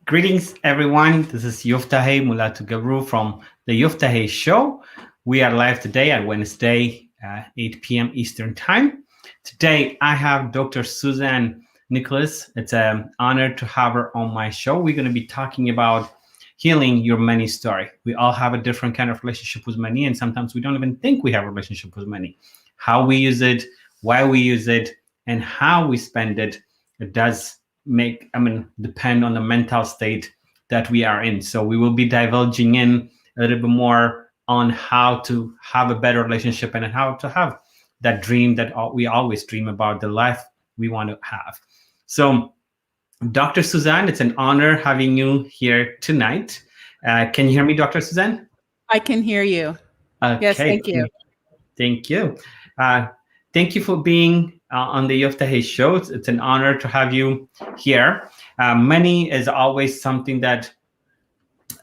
Greetings, everyone. This is Yoftahe Mulatu Gabru from the Yoftahe Show. We are live today at Wednesday, 8 p.m. Eastern Time. Today, I have Dr. Suzanne Nicholas. It's an honor to have her on my show. We're going to be talking about healing your money story. We all have a different kind of relationship with money, and sometimes we don't even think we have a relationship with money. How we use it, why we use it, and how we spend it, it does depend on the mental state that we are in. So we will be divulging in a little bit more on how to have a better relationship and how to have that dream that we always dream about, the life we want to have. So Dr. Suzanne, it's an honor having you here tonight. Can you hear me, Dr. Suzanne? I can hear you. Okay. Yes, thank you. Thank you. Thank you for being on the Yoftahe Show. It's an honor to have you here. Money is always something that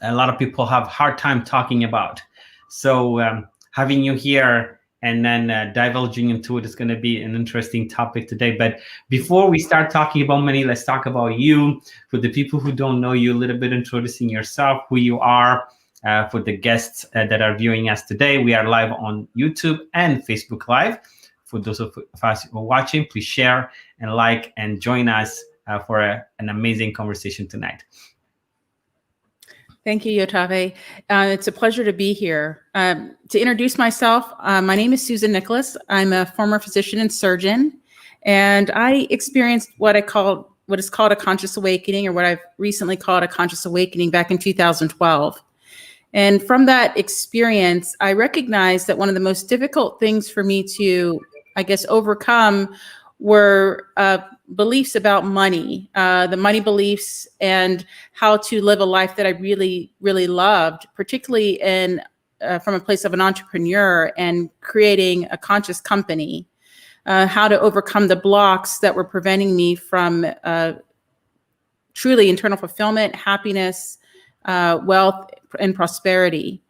a lot of people have a hard time talking about. So having you here and then divulging into it is going to be an interesting topic today. But before we start talking about money, let's talk about you. For the people who don't know you, a little bit introducing yourself, who you are. For the guests that are viewing us today, we are live on YouTube and Facebook Live. For those of us who are watching, please share and like and join us for an amazing conversation tonight. Thank you, Yoftahe. It's a pleasure to be here. To introduce myself, my name is Susan Nicholas. I'm a former physician and surgeon, and I experienced what is called a conscious awakening, or what I've recently called a conscious awakening, back in 2012. And from that experience, I recognized that one of the most difficult things for me to, overcome were beliefs about money, the money beliefs, and how to live a life that I really, really loved, particularly from a place of an entrepreneur and creating a conscious company, how to overcome the blocks that were preventing me from truly internal fulfillment, happiness, wealth, and prosperity.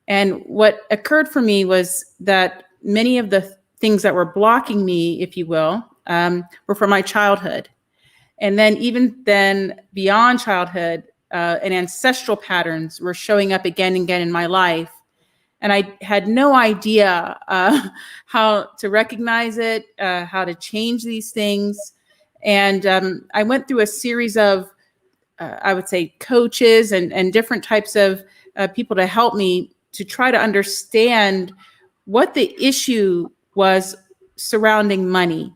And what occurred for me was that many of the things that were blocking me, if you will, were from my childhood. And then even then, beyond childhood, and ancestral patterns were showing up again and again in my life. And I had no idea how to recognize it, how to change these things. And I went through a series of, coaches and different types of people to help me to try to understand what the issue was surrounding money.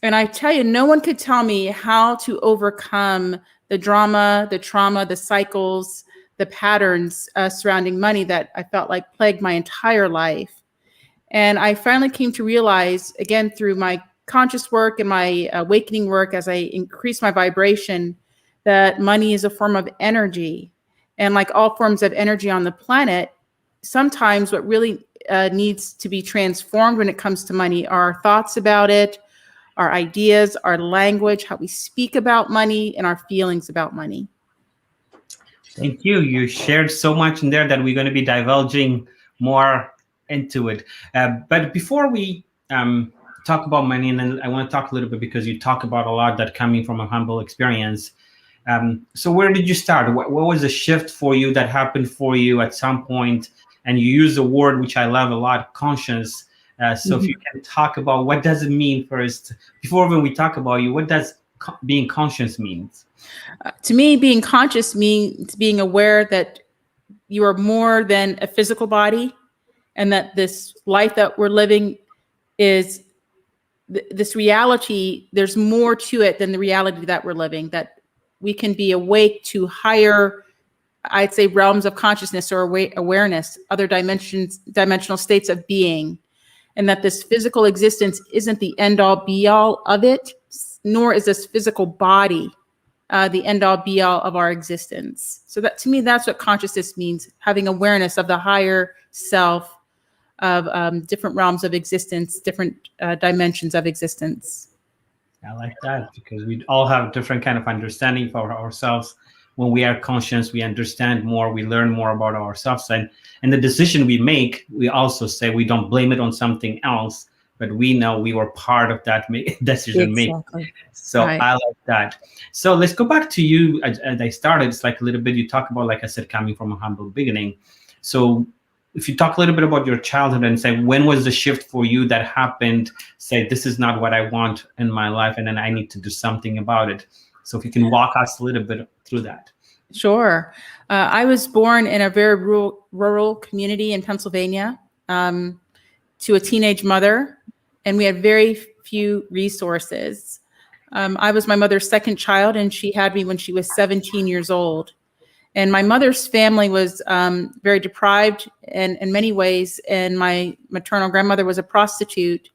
And I tell you, no one could tell me how to overcome the drama, the trauma, the cycles, the patterns surrounding money that I felt like plagued my entire life. And I finally came to realize, again, through my conscious work and my awakening work, as I increased my vibration, that money is a form of energy. And like all forms of energy on the planet, sometimes what really needs to be transformed when it comes to money are our thoughts about it, our ideas, our language, how we speak about money, and our feelings about money. Thank you. You shared so much in there that we're going to be divulging more into it. But before we talk about money, and then I want to talk a little bit, because you talk about a lot that coming from a humble experience. So where did you start? What was the shift for you that happened for you at some point? And you use a word which I love a lot, conscious. So if you can talk about what does it mean first, before when we talk about you, what does being conscious mean? To me, being conscious means being aware that you are more than a physical body, and that this life that we're living is this reality. There's more to it than the reality that we're living, that we can be awake to higher, I'd say, realms of consciousness or awareness, other dimensional states of being, and that this physical existence isn't the end all be all of it, nor is this physical body the end all be all of our existence. So that, to me, that's what consciousness means: having awareness of the higher self, of different realms of existence, different dimensions of existence. I like that, because we all have different kind of understanding for ourselves when we are conscious, we understand more, we learn more about ourselves, and the decision we make, we also say we don't blame it on something else, but we know we were part of that decision making. Exactly. So Right. I like that. So let's go back to you. As I started, it's like a little bit, you talk about, like I said, coming from a humble beginning. So if you talk a little bit about your childhood and say, when was the shift for you that happened? Say, this is not what I want in my life, and then I need to do something about it. So if you can walk us a little bit through that. Sure. I was born in a very rural community in Pennsylvania, to a teenage mother, and we had very few resources. I was my mother's second child, and she had me when she was 17 years old. And my mother's family was very deprived in many ways. And my maternal grandmother was a prostitute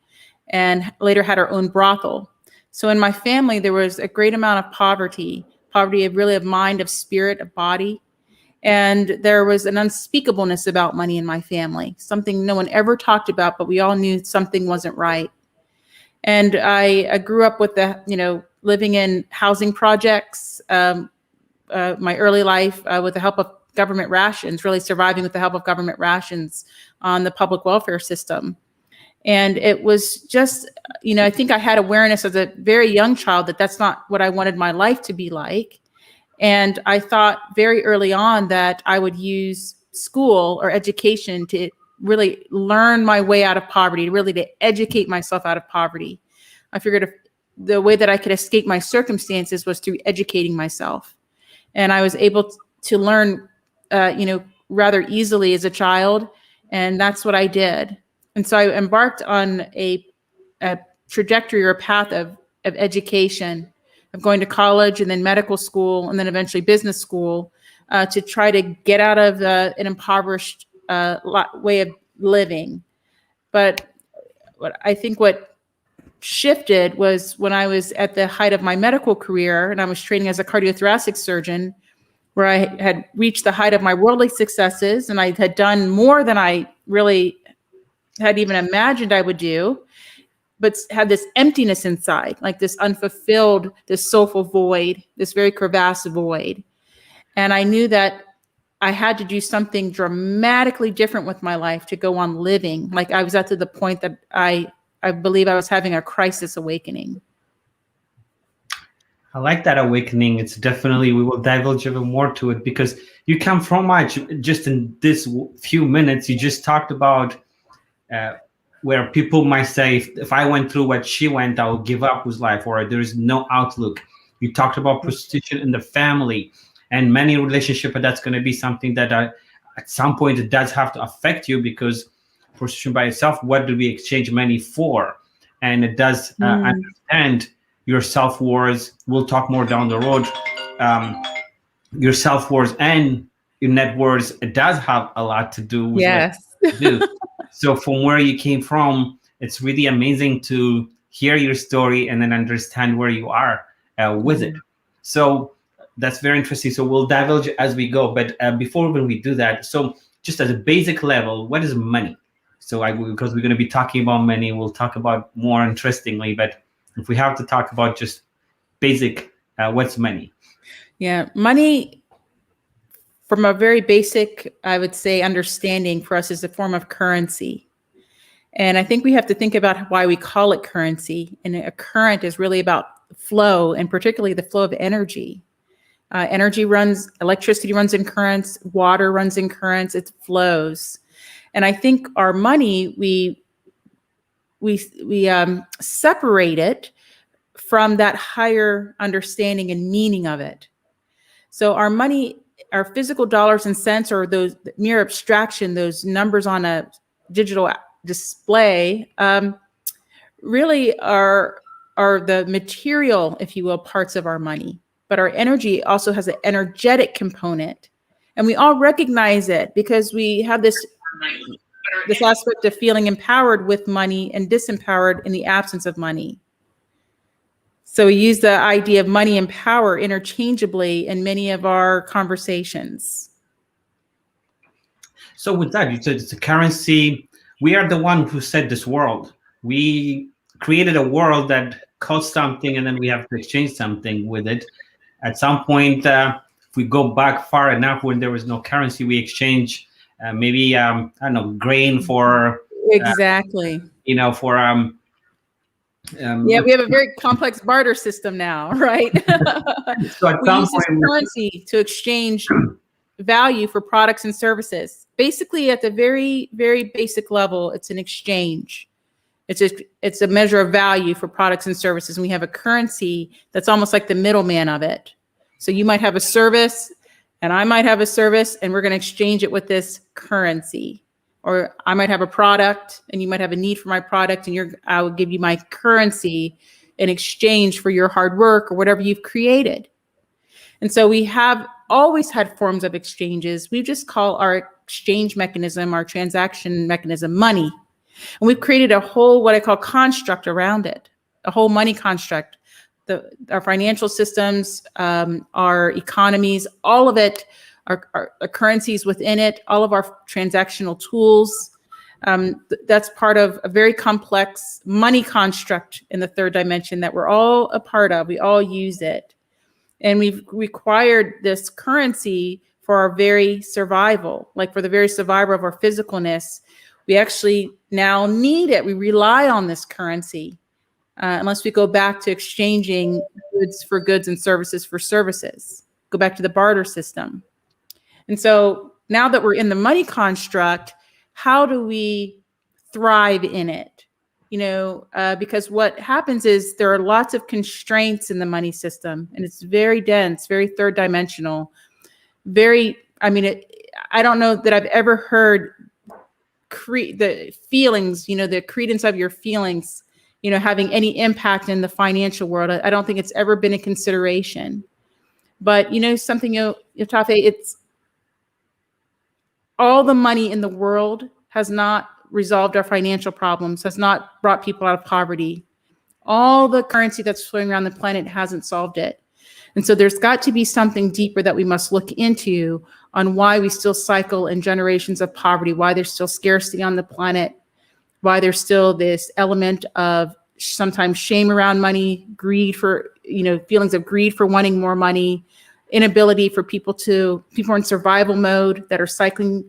and later had her own brothel. So in my family, there was a great amount of poverty of really of mind, of spirit, of body. And there was an unspeakableness about money in my family, something no one ever talked about, but we all knew something wasn't right. And I grew up with living in housing projects, my early life with the help of government rations, really surviving with the help of government rations on the public welfare system. And it was just, I think I had awareness as a very young child that that's not what I wanted my life to be like. And I thought very early on that I would use school or education to really learn my way out of poverty, really to educate myself out of poverty. I figured the way that I could escape my circumstances was through educating myself. And I was able to learn, rather easily as a child. And that's what I did. And so I embarked on a trajectory or a path of education, of going to college and then medical school and then eventually business school to try to get out of an impoverished way of living. But I think what shifted was when I was at the height of my medical career and I was training as a cardiothoracic surgeon, where I had reached the height of my worldly successes and I had done more than I really had even imagined I would do, but had this emptiness inside, like this unfulfilled, this soulful void, this very crevasse void. And I knew that I had to do something dramatically different with my life to go on living. Like I was at to the point that I believe I was having a crisis awakening. I like that awakening. It's definitely, we will divulge even more to it because you come from much, just in this few minutes, you just talked about where people might say, if I went through what she went, I will give up with life, or there is no outlook. You talked about prostitution in the family and many relationships, but that's going to be something that at some point it does have to affect you, because prostitution by itself, what do we exchange money for? And it does understand your self-worth. We'll talk more down the road. Your self-worth and your net worth, it does have a lot to do with what you do. So from where you came from, it's really amazing to hear your story and then understand where you are with it. So that's very interesting. So we'll divulge as we go. But before when we do that, so just at a basic level, what is money? So because we're going to be talking about money, we'll talk about more interestingly. But if we have to talk about just basic, what's money? Yeah, money, from a very basic, I would say, understanding for us is a form of currency. And I think we have to think about why we call it currency. And a current is really about flow, and particularly the flow of energy. Electricity runs in currents, water runs in currents, it flows. And I think our money, we separate it from that higher understanding and meaning of it. So our money, our physical dollars and cents, or those mere abstraction, those numbers on a digital display, really are the material, if you will, parts of our money. But our energy also has an energetic component, and we all recognize it because we have this aspect of feeling empowered with money and disempowered in the absence of money. So we use the idea of money and power interchangeably in many of our conversations. So with that, you said it's a currency. We are the one who set this world. We created a world that costs something, and then we have to exchange something with it. At some point, if we go back far enough, when there was no currency, we exchange maybe I don't know, grain for Exactly. for Yeah, we have a very complex barter system now, right? so at We some use this point, currency to exchange value for products and services. Basically, at the very, very basic level, it's an exchange. It's a measure of value for products and services. And we have a currency that's almost like the middleman of it. So you might have a service and I might have a service, and we're going to exchange it with this currency. Or I might have a product and you might have a need for my product, and I will give you my currency in exchange for your hard work or whatever you've created. And so we have always had forms of exchanges. We just call our exchange mechanism, our transaction mechanism, money. And we've created a whole, what I call, construct around it, a whole money construct. Our financial systems, our economies, all of it, our currencies within it, all of our transactional tools. That's part of a very complex money construct in the third dimension that we're all a part of. We all use it. And we've required this currency for our very survival, like for the very survival of our physicalness. We actually now need it. We rely on this currency unless we go back to exchanging goods for goods and services for services, go back to the barter system. And so now that we're in the money construct, how do we thrive in it? Because what happens is there are lots of constraints in the money system, and it's very dense, very third dimensional, I don't know that I've ever heard the feelings, the credence of your feelings, having any impact in the financial world. I don't think it's ever been a consideration. But something, Yoftahe, it's all the money in the world has not resolved our financial problems, has not brought people out of poverty. All the currency that's flowing around the planet hasn't solved it. And so there's got to be something deeper that we must look into on why we still cycle in generations of poverty, why there's still scarcity on the planet, why there's still this element of sometimes shame around money, greed for, feelings of greed for wanting more money, inability for people are in survival mode that are cycling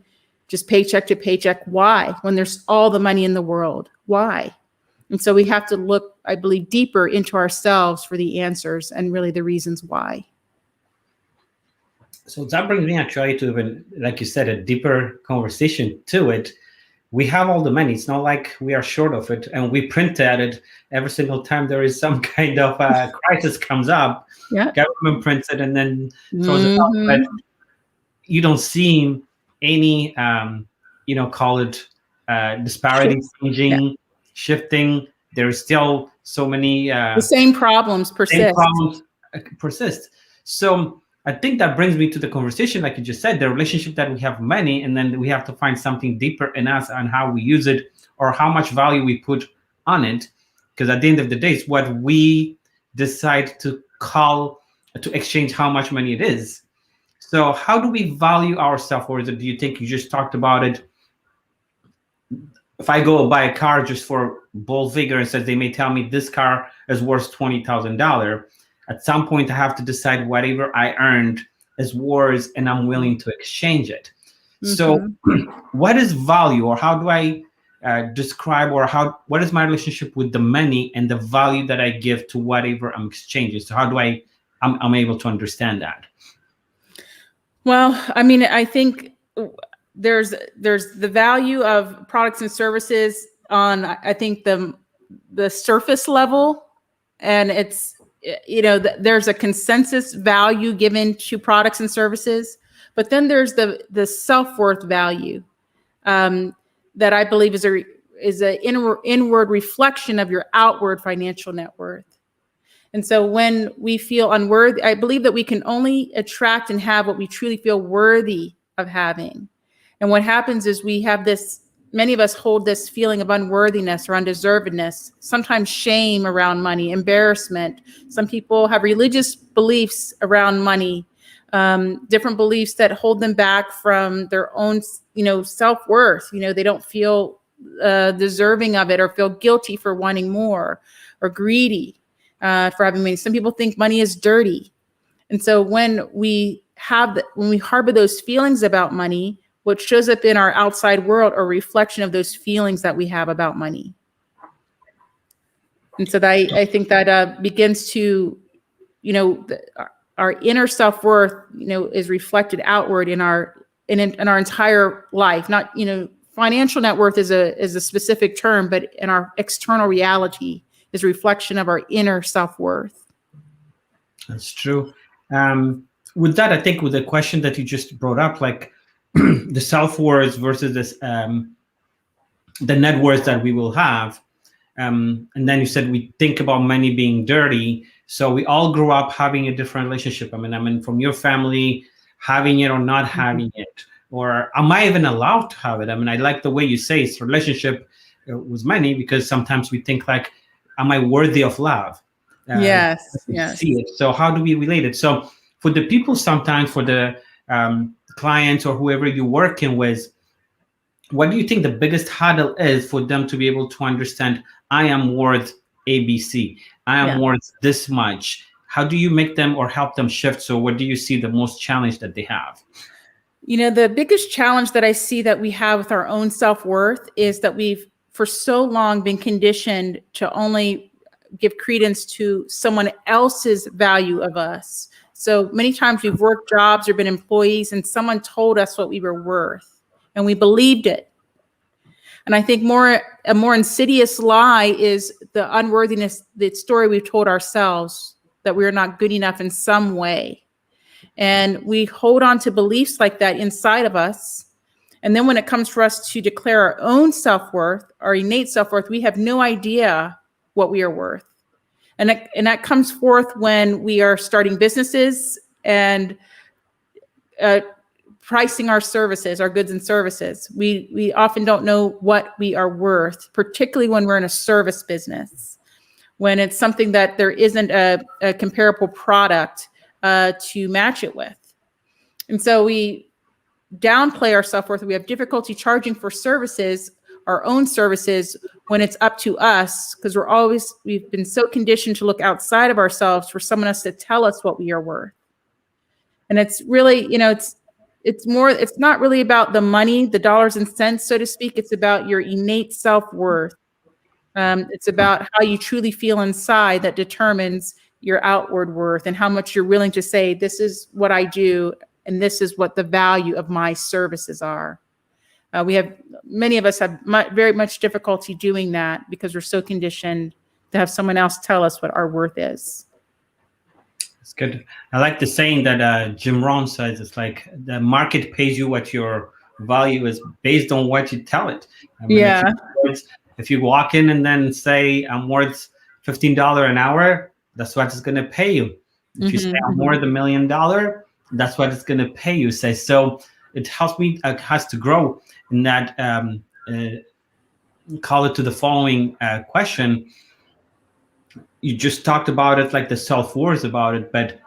just paycheck to paycheck. Why? When there's all the money in the world, why? And so we have to look, I believe, deeper into ourselves for the answers and really the reasons why. So that brings me actually to even, like you said, a deeper conversation to it. We have all the money. It's not like we are short of it, and we print at it every single time there is some kind of crisis comes up. Yeah. Government prints it and then throws it out. But you don't see any, call it disparity changing, shifting. There's still so many the same problems persist. So I think that brings me to the conversation, like you just said, the relationship that we have money, and then we have to find something deeper in us on how we use it or how much value we put on it. Because at the end of the day, it's what we decide to exchange how much money it is. So how do we value ourselves? Or do you think you just talked about it? If I go buy a car just for bull vigor and says they may tell me this car is worth $20,000, at some point I have to decide whatever I earned is worth and I'm willing to exchange it. So what is value, or how do I describe, or what is my relationship with the money and the value that I give to whatever I'm exchanging? So how do I'm able to understand that? Well, I think there's the value of products and services on, I think, the surface level, and it's, there's a consensus value given to products and services, but then there's the self-worth value that I believe is an inward reflection of your outward financial net worth. And so when we feel unworthy, I believe that we can only attract and have what we truly feel worthy of having. And what happens is many of us hold this feeling of unworthiness or undeservedness, sometimes shame around money, embarrassment. Some people have religious beliefs around money, different beliefs that hold them back from their own, self-worth. They don't feel deserving of it, or feel guilty for wanting more, or greedy for having money. Some people think money is dirty. And so when we when we harbor those feelings about money, what shows up in our outside world are a reflection of those feelings that we have about money. And so I think that begins to, our inner self-worth, is reflected outward in our entire life. Not, financial net worth is a specific term, but in our external reality is a reflection of our inner self-worth. That's true. With that, I think with the question that you just brought up, like the self-worth versus this, the net worth that we will have. And then you said we think about money being dirty. So we all grew up having a different relationship. I mean, from your family, having it or not having it, or am I even allowed to have it? I mean, I like the way you say it's relationship with money, because sometimes we think like, am I worthy of love? Yes. See it. So how do we relate it? So for the people, sometimes for the clients or whoever you're working with, what do you think the biggest hurdle is for them to be able to understand, I am worth ABC, I am worth this much? How do you make them or help them shift? So what do you see the most challenge that they have? The biggest challenge that I see that we have with our own self-worth is that we've for so long been conditioned to only give credence to someone else's value of us. So many times we've worked jobs or been employees and someone told us what we were worth and we believed it. And I think a more insidious lie is the unworthiness, the story we've told ourselves that we're not good enough in some way. And we hold on to beliefs like that inside of us. And then when it comes for us to declare our own self-worth, our innate self-worth, we have no idea what we are worth. And that comes forth when we are starting businesses and pricing our services, our goods and services. We often don't know what we are worth, particularly when we're in a service business, when it's something that there isn't a comparable product to match it with. And so we downplay our self-worth. We have difficulty charging for services, our own services, when it's up to us, because we've been so conditioned to look outside of ourselves for someone else to tell us what we are worth. And it's really, it's not really about the money, the dollars and cents, so to speak. It's about your innate self-worth. It's about how you truly feel inside that determines your outward worth and how much you're willing to say, this is what I do, and this is what the value of my services are. Many of us have very much difficulty doing that because we're so conditioned to have someone else tell us what our worth is. It's good. I like the saying that Jim Rohn says, it's like the market pays you what your value is based on what you tell it. I mean, if you walk in and then say, I'm worth $15 an hour, that's what it's going to pay you. If you say I'm worth $1 million, that's what it's going to pay you. Say so. It helps me has to grow in that. Call it to the following question. You just talked about it, like the self-worth about it, but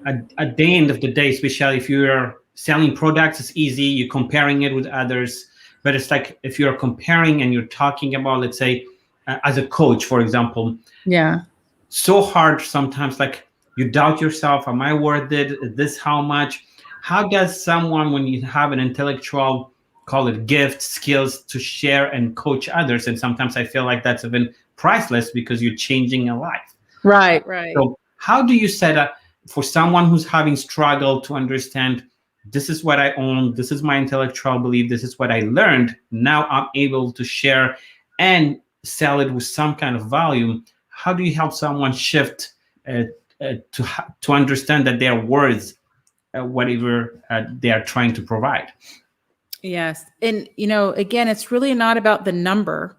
at the end of the day, especially if you're selling products, it's easy. You're comparing it with others, but it's like if you're comparing and you're talking about, let's say, as a coach, for example. Yeah. So hard sometimes, like you doubt yourself. Am I worth it? Is this how much? How does someone, when you have an intellectual, call it gift, skills to share and coach others? And sometimes I feel like that's even priceless because you're changing a life. Right. So how do you set up for someone who's having struggle to understand, this is what I own, this is my intellectual belief, this is what I learned, now I'm able to share and sell it with some kind of value? How do you help someone shift to understand that they're worth whatever they are trying to provide? Yes. And, again, it's really not about the number.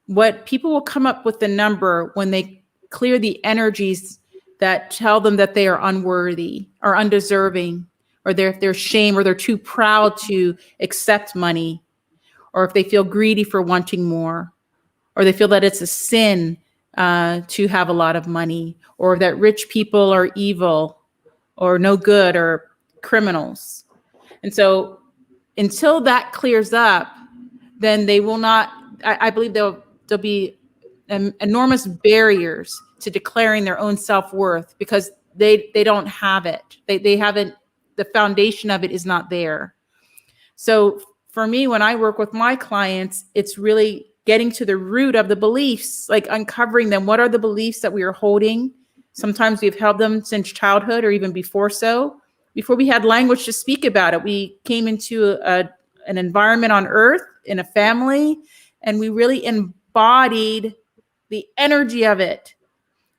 What people will come up with the number when they clear the energies that tell them that they are unworthy or undeserving, or they're shame, or they're too proud to accept money, or if they feel greedy for wanting more, or they feel that it's a sin to have a lot of money, or that rich people are evil or no good or criminals. And so until that clears up, then they will not, I believe there'll be enormous barriers to declaring their own self-worth because they don't have it. They haven't the foundation of it is not there. So for me, when I work with my clients, it's really getting to the root of the beliefs, like uncovering them. What are the beliefs that we are holding? Sometimes we've held them since childhood or even before before we had language to speak about it. We came into an environment on earth, in a family, and we really embodied the energy of it.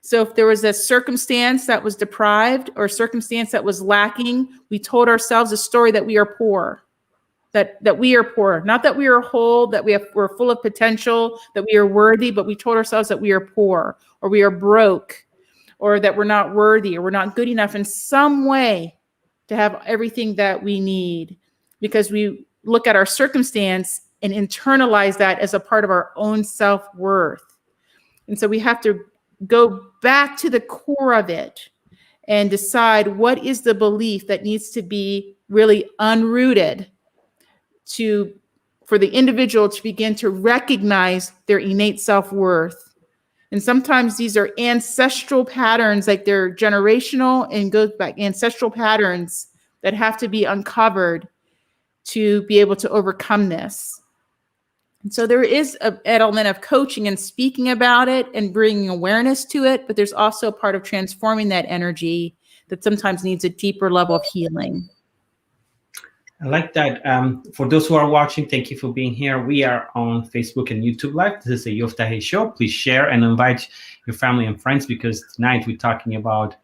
So if there was a circumstance that was deprived or a circumstance that was lacking, we told ourselves a story that we are poor, that we are poor, not that we are whole, that we're full of potential, that we are worthy, but we told ourselves that we are poor, or we are broke, or that we're not worthy, or we're not good enough in some way to have everything that we need, because we look at our circumstance and internalize that as a part of our own self-worth. And so we have to go back to the core of it and decide what is the belief that needs to be really unrooted for the individual to begin to recognize their innate self-worth. And sometimes these are ancestral patterns, like they're generational and goes back, ancestral patterns that have to be uncovered to be able to overcome this. And so there is an element of coaching and speaking about it and bringing awareness to it, but there's also a part of transforming that energy that sometimes needs a deeper level of healing. I like that. For those who are watching, thank you for being here. We are on Facebook and YouTube Live. This is a Yoftahe Show. Please share and invite your family and friends, because tonight we're talking about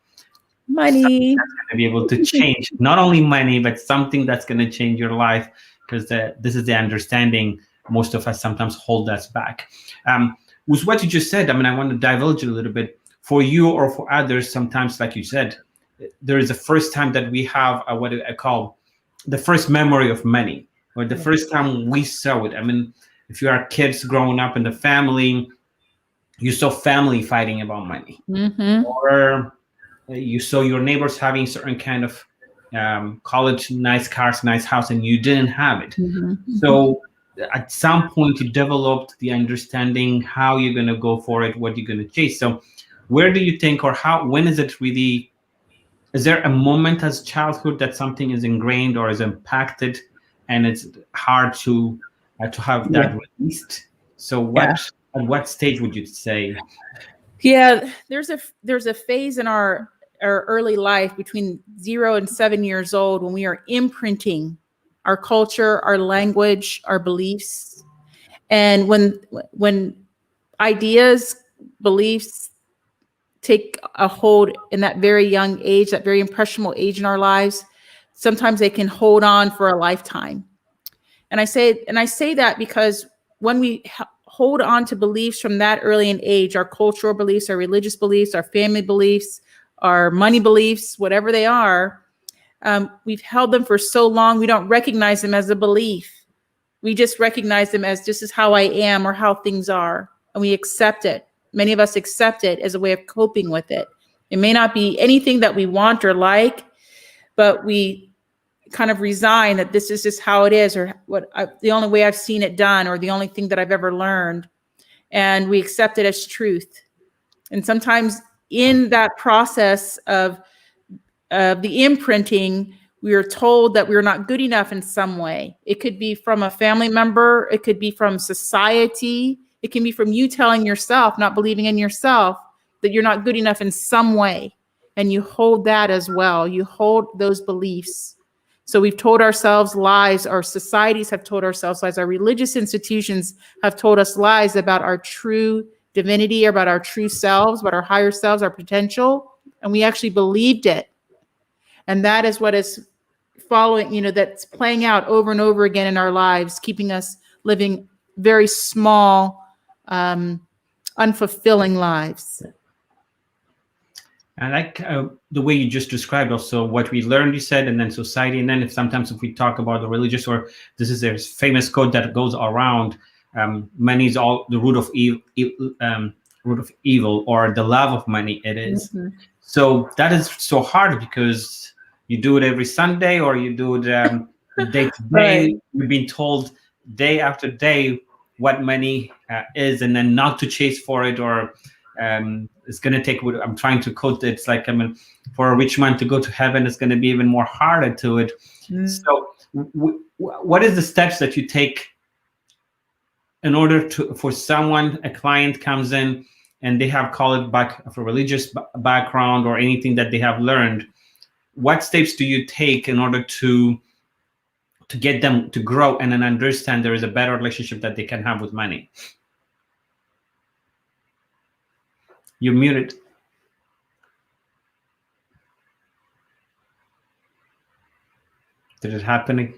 money. That's going to be able to change not only money, but something that's going to change your life, because this is the understanding most of us sometimes hold us back. With what you just said, I want to divulge a little bit. For you or for others, sometimes, like you said, there is a first time that we have what I call the first memory of money, or the first time we saw it. If you are kids growing up in the family, you saw family fighting about money, or you saw your neighbors having certain kind of college, nice cars, nice house, and you didn't have it. So at some point you developed the understanding how you're going to go for it, what you're going to chase. So where do you think, or when is it really, is there a moment as childhood that something is ingrained or is impacted and it's hard to have that released? So at what stage would you say? Yeah, there's a phase in our early life between 0 and 7 years old when we are imprinting our culture, our language, our beliefs. And when ideas, beliefs take a hold in that very young age, that very impressionable age in our lives, sometimes they can hold on for a lifetime. And I say that because when we hold on to beliefs from that early an age, our cultural beliefs, our religious beliefs, our family beliefs, our money beliefs, whatever they are, we've held them for so long, we don't recognize them as a belief. We just recognize them as this is how I am or how things are. And we accept it. Many of us accept it as a way of coping with it. It may not be anything that we want or like, but we kind of resign that this is just how it is, or the only way I've seen it done, or the only thing that I've ever learned. And we accept it as truth. And sometimes in that process of the imprinting, we are told that we're not good enough in some way. It could be from a family member. It could be from society. It can be from you telling yourself, not believing in yourself, that you're not good enough in some way. And you hold that as well. You hold those beliefs. So we've told ourselves lies. Our societies have told ourselves lies. Our religious institutions have told us lies about our true divinity, about our true selves, about our higher selves, our potential. And we actually believed it. And that is what is following, that's playing out over and over again in our lives, keeping us living very small, unfulfilling lives. I like the way you just described also what we learned, you said, and then society. And then sometimes if we talk about the religious, or this is there's famous quote that goes around, money is all the root of evil, or the love of money it is. So that is so hard, because you do it every Sunday, or you do it day to day. Right. You've been told day after day what money is, and then not to chase for it, or it's going to take, I'm trying to quote, it's like, for a rich man to go to heaven, it's going to be even more harder to it. So what is the steps that you take in order to, for someone, a client comes in and they have called back of a religious background or anything that they have learned, what steps do you take in order to get them to grow and then understand there is a better relationship that they can have with money? You're muted. Did it happen?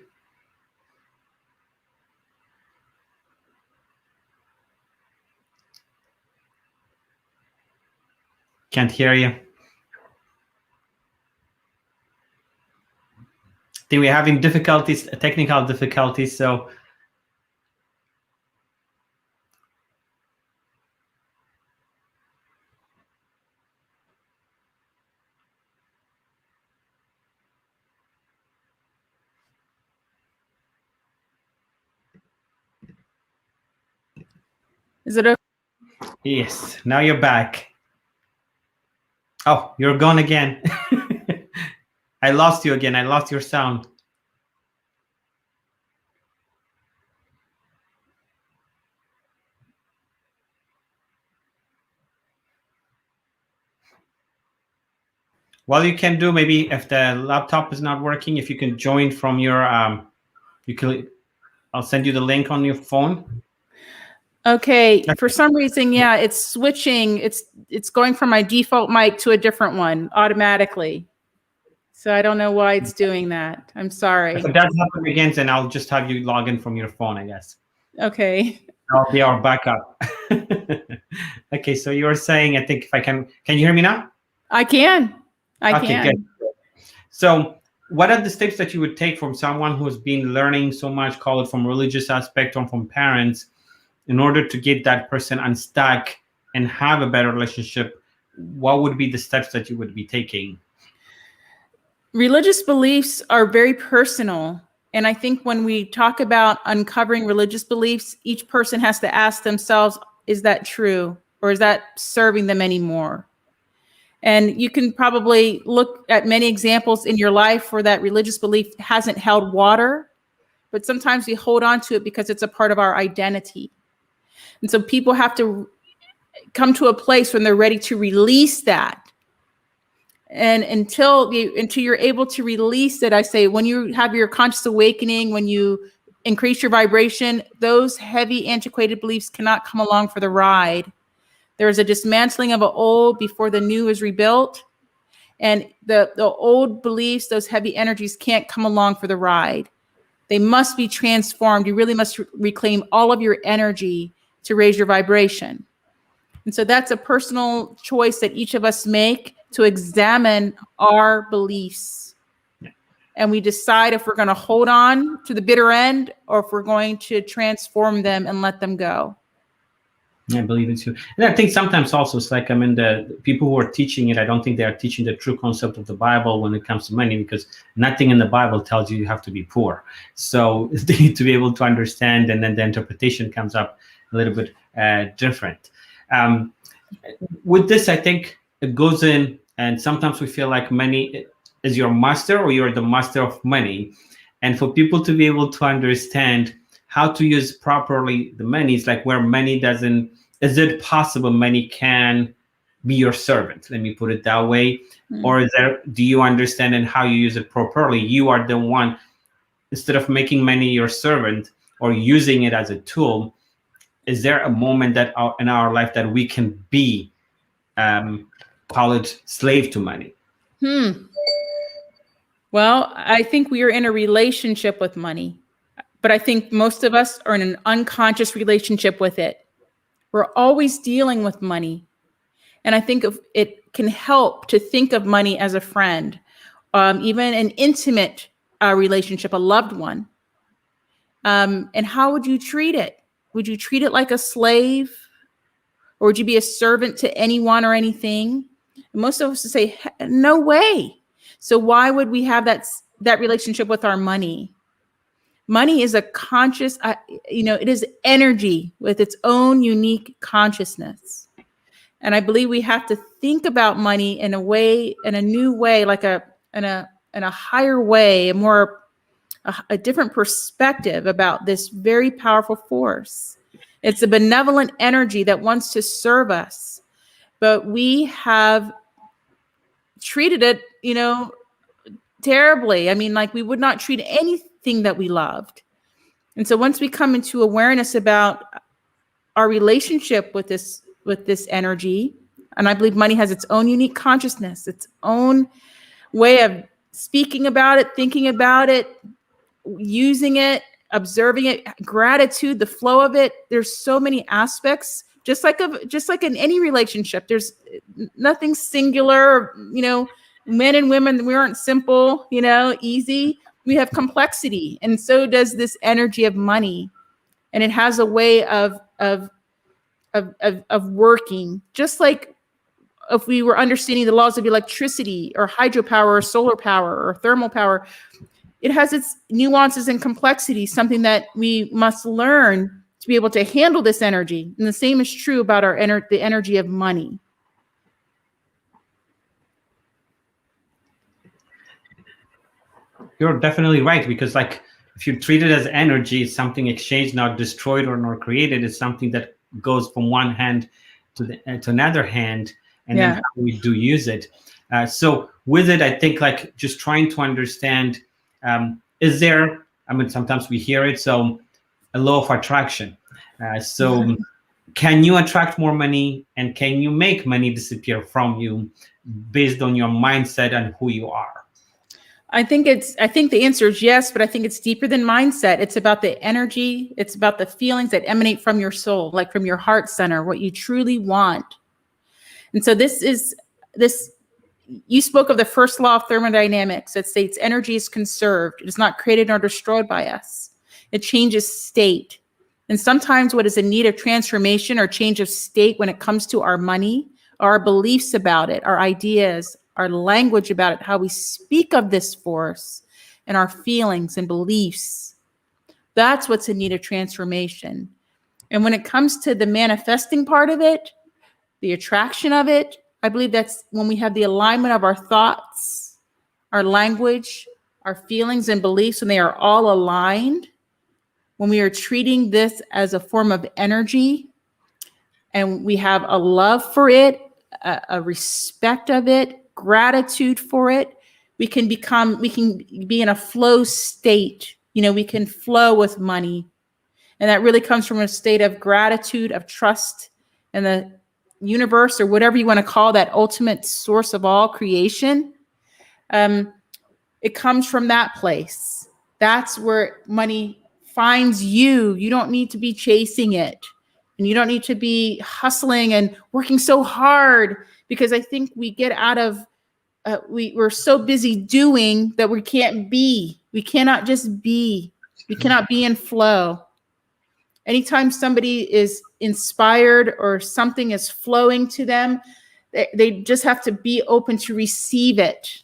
Can't hear you. I think we're having difficulties, technical difficulties, so Is it okay? yes, now you're back. Oh, you're gone again. I lost you again. I lost your sound. Well, you can do, maybe if the laptop is not working, if you can join from your I'll send you the link on your phone. Okay, for some reason, yeah, it's switching. It's going from my default mic to a different one automatically. So I don't know why it's doing that. I'm sorry. If it does happen again, then I'll just have you log in from your phone, I guess. Okay. I'll be our backup. Okay, so you were saying, I think if I can you hear me now? I can. I Okay, can. good. So what are the steps that you would take from someone who's been learning so much, call it from religious aspect or from parents, in order to get that person unstuck and have a better relationship? What would be the steps that you would be taking? Religious beliefs are very personal. And I think when we talk about uncovering religious beliefs, each person has to ask themselves, is that true? Or is that serving them anymore? And you can probably look at many examples in your life where that religious belief hasn't held water, but sometimes we hold on to it because it's a part of our identity. And so people have to come to a place when they're ready to release that. And until you're able to release it, I say, when you have your conscious awakening, when you increase your vibration, those heavy, antiquated beliefs cannot come along for the ride. There is a dismantling of an old before the new is rebuilt. And the old beliefs, those heavy energies can't come along for the ride. They must be transformed. You really must reclaim all of your energy to raise your vibration. And so that's a personal choice that each of us make to examine our beliefs. And we decide if we're going to hold on to the bitter end or if we're going to transform them and let them go. I believe it too. And I think sometimes also it's like, I mean, the people who are teaching it, I don't think they are teaching the true concept of the Bible when it comes to money, because nothing in the Bible tells you have to be poor. So they need to be able to understand, and then the interpretation comes up a little bit different. With this, I think it goes in, and sometimes we feel like money is your master, or you're the master of money. And for people to be able to understand how to use properly the money, is like where money doesn't, is it possible money can be your servant? Let me put it that way. Or is there, do you understand and how you use it properly? You are the one, instead of making money your servant or using it as a tool, is there a moment that in our life that we can be, call it slave to money? Well, I think we are in a relationship with money, but I think most of us are in an unconscious relationship with it. We're always dealing with money. And I think it can help to think of money as a friend, even an intimate relationship, a loved one. And how would you treat it? Would you treat it like a slave? Or would you be a servant to anyone or anything? And most of us would say, no way. So why would we have that relationship with our money? Money is a conscious, it is energy with its own unique consciousness. And I believe we have to think about money in a way, in a new way, like in a higher way, a different perspective about this very powerful force. It's a benevolent energy that wants to serve us, but we have treated it, terribly. I mean, like we would not treat anything that we loved. And so once we come into awareness about our relationship with this energy, and I believe money has its own unique consciousness, its own way of speaking about it, thinking about it, using it, observing it, gratitude, the flow of it. There's so many aspects, just like in any relationship. There's nothing singular, men and women, we aren't simple, easy. We have complexity. And so does this energy of money. And it has a way of working, just like if we were understanding the laws of electricity or hydropower or solar power or thermal power. It has its nuances and complexity, something that we must learn to be able to handle this energy. And the same is true about the energy of money. You're definitely right, because like if you treat it as energy, it's something exchanged, not destroyed or not created. It's something that goes from one hand to another hand, and then how we do use it. So with it, I think like just trying to understand, is there, I mean, sometimes we hear it, so a law of attraction. Can you attract more money, and can you make money disappear from you based on your mindset and who you are? I think the answer is yes, but I think it's deeper than mindset. It's about the energy. It's about the feelings that emanate from your soul, like from your heart center, what you truly want. And so you spoke of the first law of thermodynamics that states energy is conserved. It is not created nor destroyed by us. It changes state. And sometimes what is in need of transformation or change of state when it comes to our money, our beliefs about it, our ideas, our language about it, how we speak of this force, and our feelings and beliefs. That's what's in need of transformation. And when it comes to the manifesting part of it, the attraction of it, I believe that's when we have the alignment of our thoughts, our language, our feelings and beliefs, when they are all aligned, when we are treating this as a form of energy, and we have a love for it, a respect of it, gratitude for it, we can be in a flow state. We can flow with money. And that really comes from a state of gratitude, of trust in the universe, or whatever you want to call that ultimate source of all creation. It comes from that place. That's where money finds you. You don't need to be chasing it. And you don't need to be hustling and working so hard, because I think we get out of, we're so busy doing that we can't be. We cannot just be. We cannot be in flow. Anytime somebody is inspired or something is flowing to them, they just have to be open to receive it.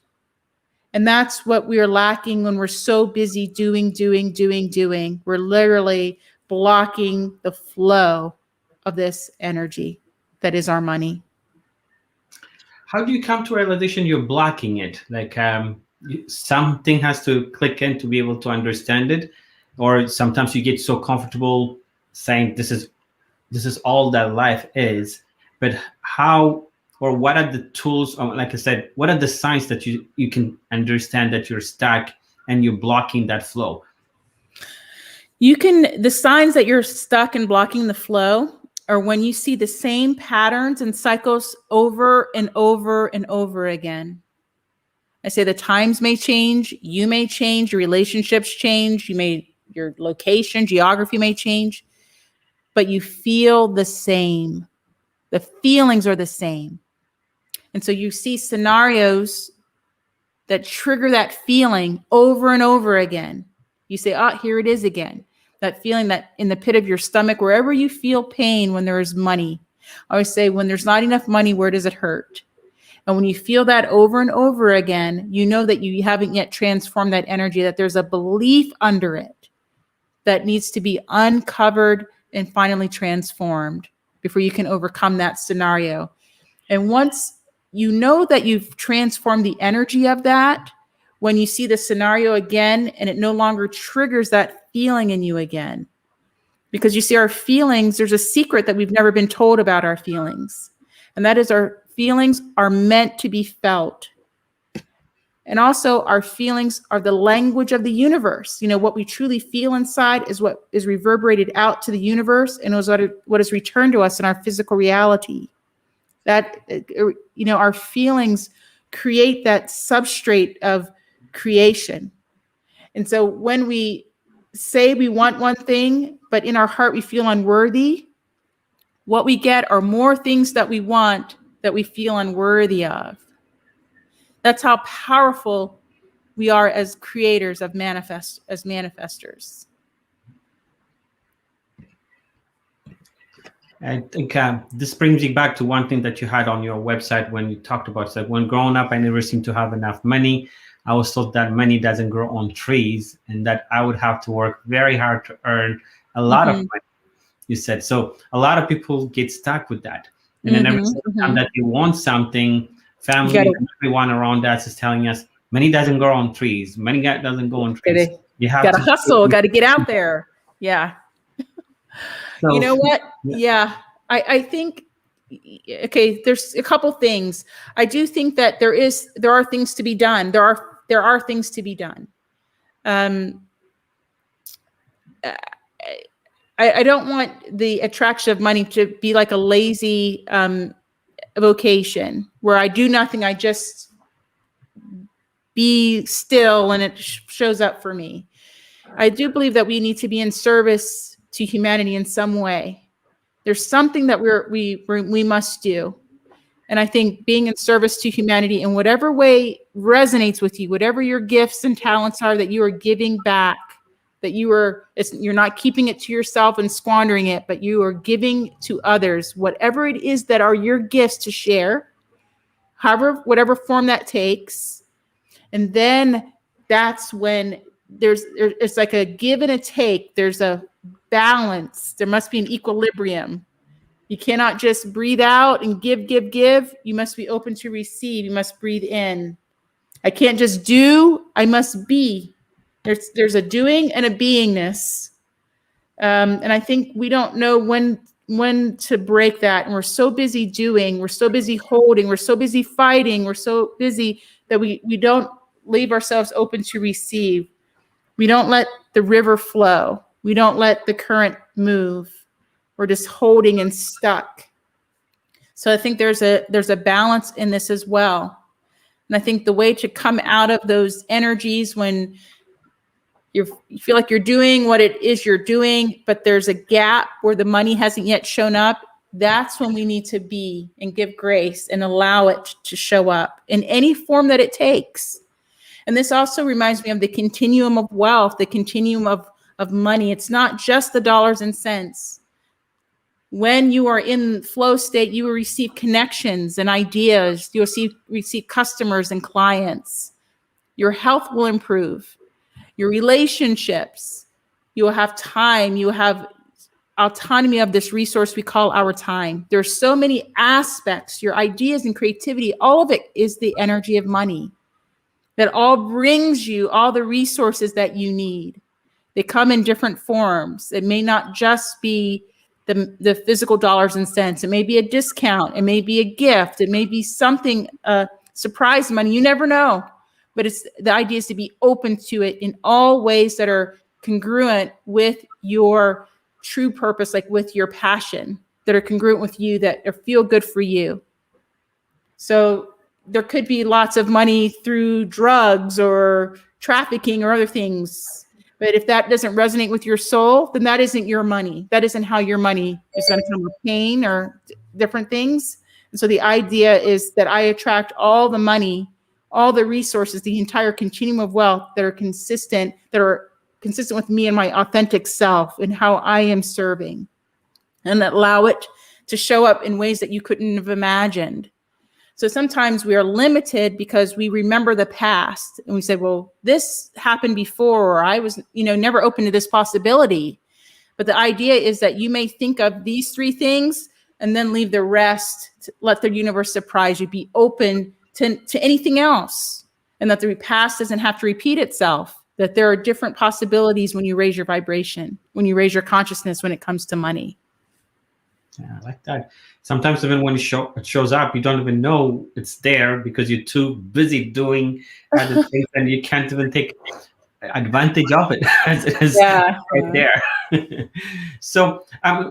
And that's what we are lacking when we're so busy doing. We're literally blocking the flow of this energy that is our money. How do you come to a realization you're blocking it? Like something has to click in to be able to understand it, or sometimes you get so comfortable saying this is all that life is. But how, or what are the tools, or like I said, what are the signs that you can understand that you're stuck and you're blocking that flow? The signs that you're stuck and blocking the flow are when you see the same patterns and cycles over and over and over again. I say the times may change, you may change, your relationships change, your location, geography may change, but you feel the same. The feelings are the same. And so you see scenarios that trigger that feeling over and over again. You say, here it is again. That feeling that in the pit of your stomach, wherever you feel pain when there is money. I always say, when there's not enough money, where does it hurt? And when you feel that over and over again, you know that you haven't yet transformed that energy, that there's a belief under it that needs to be uncovered and finally transformed before you can overcome that scenario. And once you know that you've transformed the energy of that, when you see the scenario again, and it no longer triggers that feeling in you again. Because you see, our feelings, there's a secret that we've never been told about our feelings. And that is, our feelings are meant to be felt. And also, our feelings are the language of the universe. You know, what we truly feel inside is what is reverberated out to the universe, and is what is returned to us in our physical reality. That, you know, our feelings create that substrate of creation. And so when we say we want one thing, but in our heart we feel unworthy, what we get are more things that we want that we feel unworthy of. That's how powerful we are as creators of manifestors. I think this brings me back to one thing that you had on your website when you talked about, like, when growing up, I never seemed to have enough money. I was told that money doesn't grow on trees, and that I would have to work very hard to earn a lot of money, you said. So a lot of people get stuck with that. And then every time that they want something, family and everyone around us is telling us, money doesn't grow on trees. Money doesn't go on trees. You have to hustle, got to get out there. Yeah. So, you know what? Yeah. I think, okay, there's a couple things. I do think that there are things to be done. There are things to be done. I don't want the attraction of money to be like a lazy vocation where I do nothing. I just be still and it shows up for me. I do believe that we need to be in service to humanity in some way. There's something that we must do. And I think being in service to humanity in whatever way resonates with you, whatever your gifts and talents are, that you are giving back, that you're not keeping it to yourself and squandering it, but you are giving to others, whatever it is that are your gifts to share, whatever form that takes. And then that's when it's like a give and a take. There's a balance. There must be an equilibrium. You cannot just breathe out and give. You must be open to receive. You must breathe in. I can't just do, I must be. There's a doing and a beingness. And I think we don't know when to break that. And we're so busy doing, we're so busy holding, we're so busy fighting, we're so busy that we don't leave ourselves open to receive. We don't let the river flow. We don't let the current move. We're just holding and stuck. So I think there's a balance in this as well. And I think the way to come out of those energies when you feel like you're doing what it is you're doing, but there's a gap where the money hasn't yet shown up, that's when we need to be and give grace and allow it to show up in any form that it takes. And this also reminds me of the continuum of wealth, the continuum of money. It's not just the dollars and cents. When you are in flow state, you will receive connections and ideas. You'll receive customers and clients. Your health will improve. Your relationships. You will have time. You will have autonomy of this resource we call our time. There's so many aspects, your ideas and creativity, all of it is the energy of money. That all brings you all the resources that you need. They come in different forms. It may not just be the physical dollars and cents. It may be a discount. It may be a gift. It may be something, surprise money. You never know. But the idea is to be open to it in all ways that are congruent with your true purpose, like with your passion, that are congruent with you, that feel good for you. So there could be lots of money through drugs or trafficking or other things. But if that doesn't resonate with your soul, then that isn't your money. That isn't how your money is going to come with pain or different things. And so the idea is that I attract all the money, all the resources, the entire continuum of wealth that are consistent with me and my authentic self and how I am serving, and that allow it to show up in ways that you couldn't have imagined. So sometimes we are limited because we remember the past and we say, well, this happened before, or I was, never open to this possibility. But the idea is that you may think of these three things, and then leave the rest, to let the universe surprise you. Be open to anything else, and that the past doesn't have to repeat itself, that there are different possibilities when you raise your vibration, when you raise your consciousness when it comes to money. Yeah, I like that. Sometimes even when it shows up, you don't even know it's there because you're too busy doing other things and you can't even take advantage of it as it is right there. So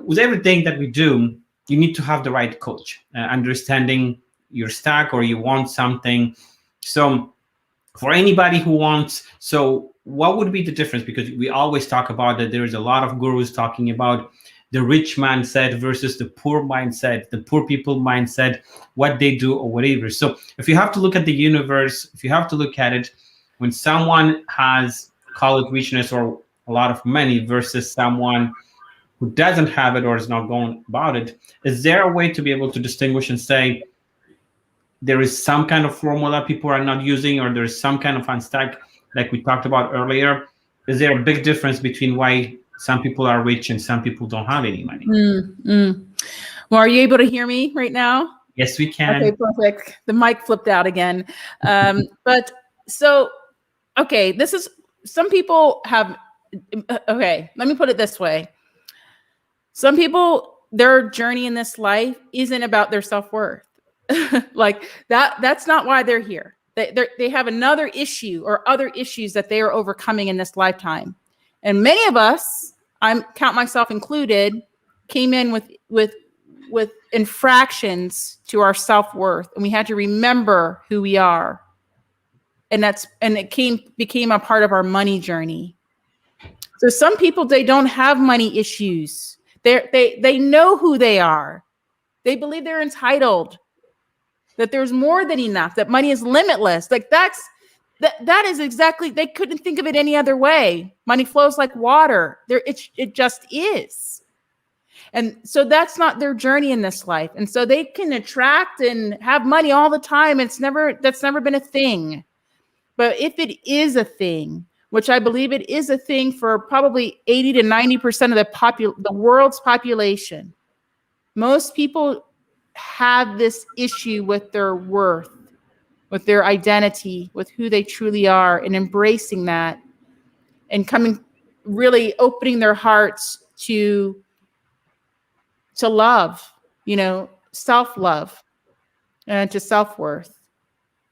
with everything that we do, you need to have the right coach, understanding your stack or you want something. So for anybody who wants, so what would be the difference? Because we always talk about that there's a lot of gurus talking about the rich mindset versus the poor mindset, the poor people mindset, what they do or whatever. So if you have to look at the universe, if you have to look at it, when someone has, call it richness or a lot of money versus someone who doesn't have it or is not going about it, is there a way to be able to distinguish and say there is some kind of formula people are not using, or there's some kind of unstack like we talked about earlier? Is there a big difference between why some people are rich and some people don't have any money? Well, are you able to hear me right now? Yes, we can. Okay, perfect. The mic flipped out again. But so, okay, this is, some people have, okay, let me put it this way. Some people, their journey in this life isn't about their self-worth. Like that's not why they're here. They have another issue or other issues that they are overcoming in this lifetime. And many of us, I count myself included, came in with infractions to our self-worth, and we had to remember who we are. And it became a part of our money journey. So some people, they don't have money issues. They know who they are. They believe they're entitled, that there's more than enough, that money is limitless. Like that is exactly, they couldn't think of it any other way. Money flows like water. It just is. And so that's not their journey in this life. And so they can attract and have money all the time. That's never been a thing. But if it is a thing, which I believe it is a thing for probably 80 to 90% of the world's population, most people have this issue with their worth, with their identity, with who they truly are, and embracing that, and really opening their hearts to love, self-love, and to self-worth.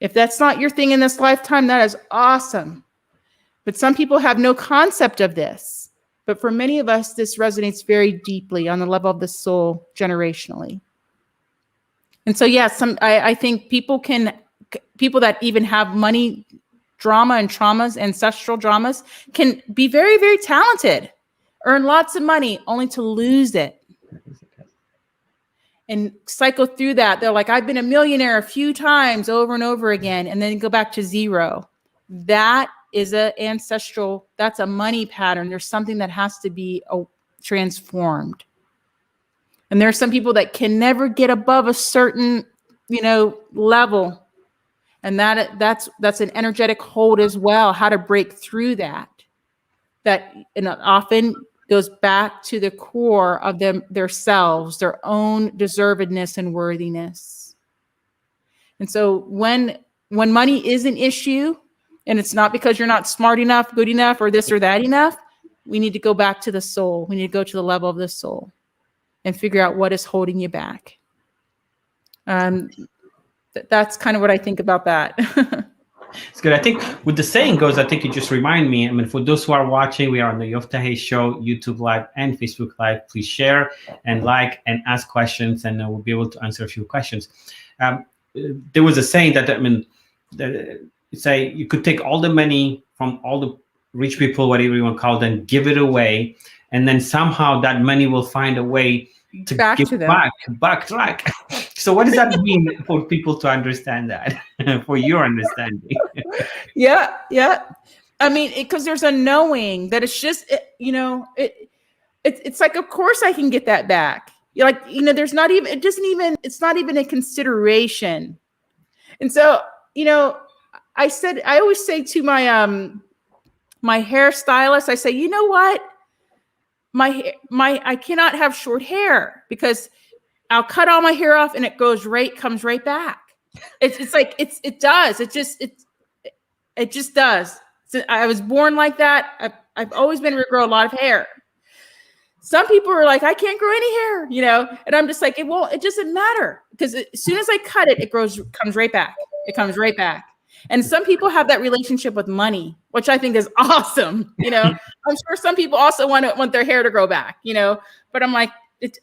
If that's not your thing in this lifetime, that is awesome. But some people have no concept of this. But for many of us, this resonates very deeply on the level of the soul, generationally. And so, yes, I think people that even have money drama and traumas, ancestral dramas, can be very, very talented, earn lots of money, only to lose it. And cycle through that. They're like, I've been a millionaire a few times over and over again, and then go back to zero. That is that's a money pattern. There's something that has to be transformed. And there are some people that can never get above a certain, level. And that's an energetic hold as well, how to break through that. And often goes back to the core of their selves, their own deservedness and worthiness. And so when money is an issue, and it's not because you're not smart enough, good enough, or this or that enough, we need to go back to the soul. We need to go to the level of the soul and figure out what is holding you back. That's kind of what I think about that. It's good. I think with the saying goes, I think you just remind me, for those who are watching, we are on the Yoftahe Show, YouTube Live and Facebook Live. Please share and like and ask questions, and we'll be able to answer a few questions. There was a saying that, say you could take all the money from all the rich people, whatever you want to call them, give it away, and then somehow that money will find a way to give to them. backtrack. So what does that mean for people to understand that, for your understanding? Yeah. Because there's a knowing that it's just, it's like, of course I can get that back. There's not even, it's not even a consideration. And so, I always say to my hairstylist, I say, you know what? I cannot have short hair because I'll cut all my hair off and it comes right back. It just does. So I was born like that. I've always been able to grow a lot of hair. Some people are like, I can't grow any hair, and I'm just like, it doesn't matter, because as soon as I cut it, comes right back. It comes right back. And some people have that relationship with money, which I think is awesome. I'm sure some people also want their hair to grow back, but I'm like,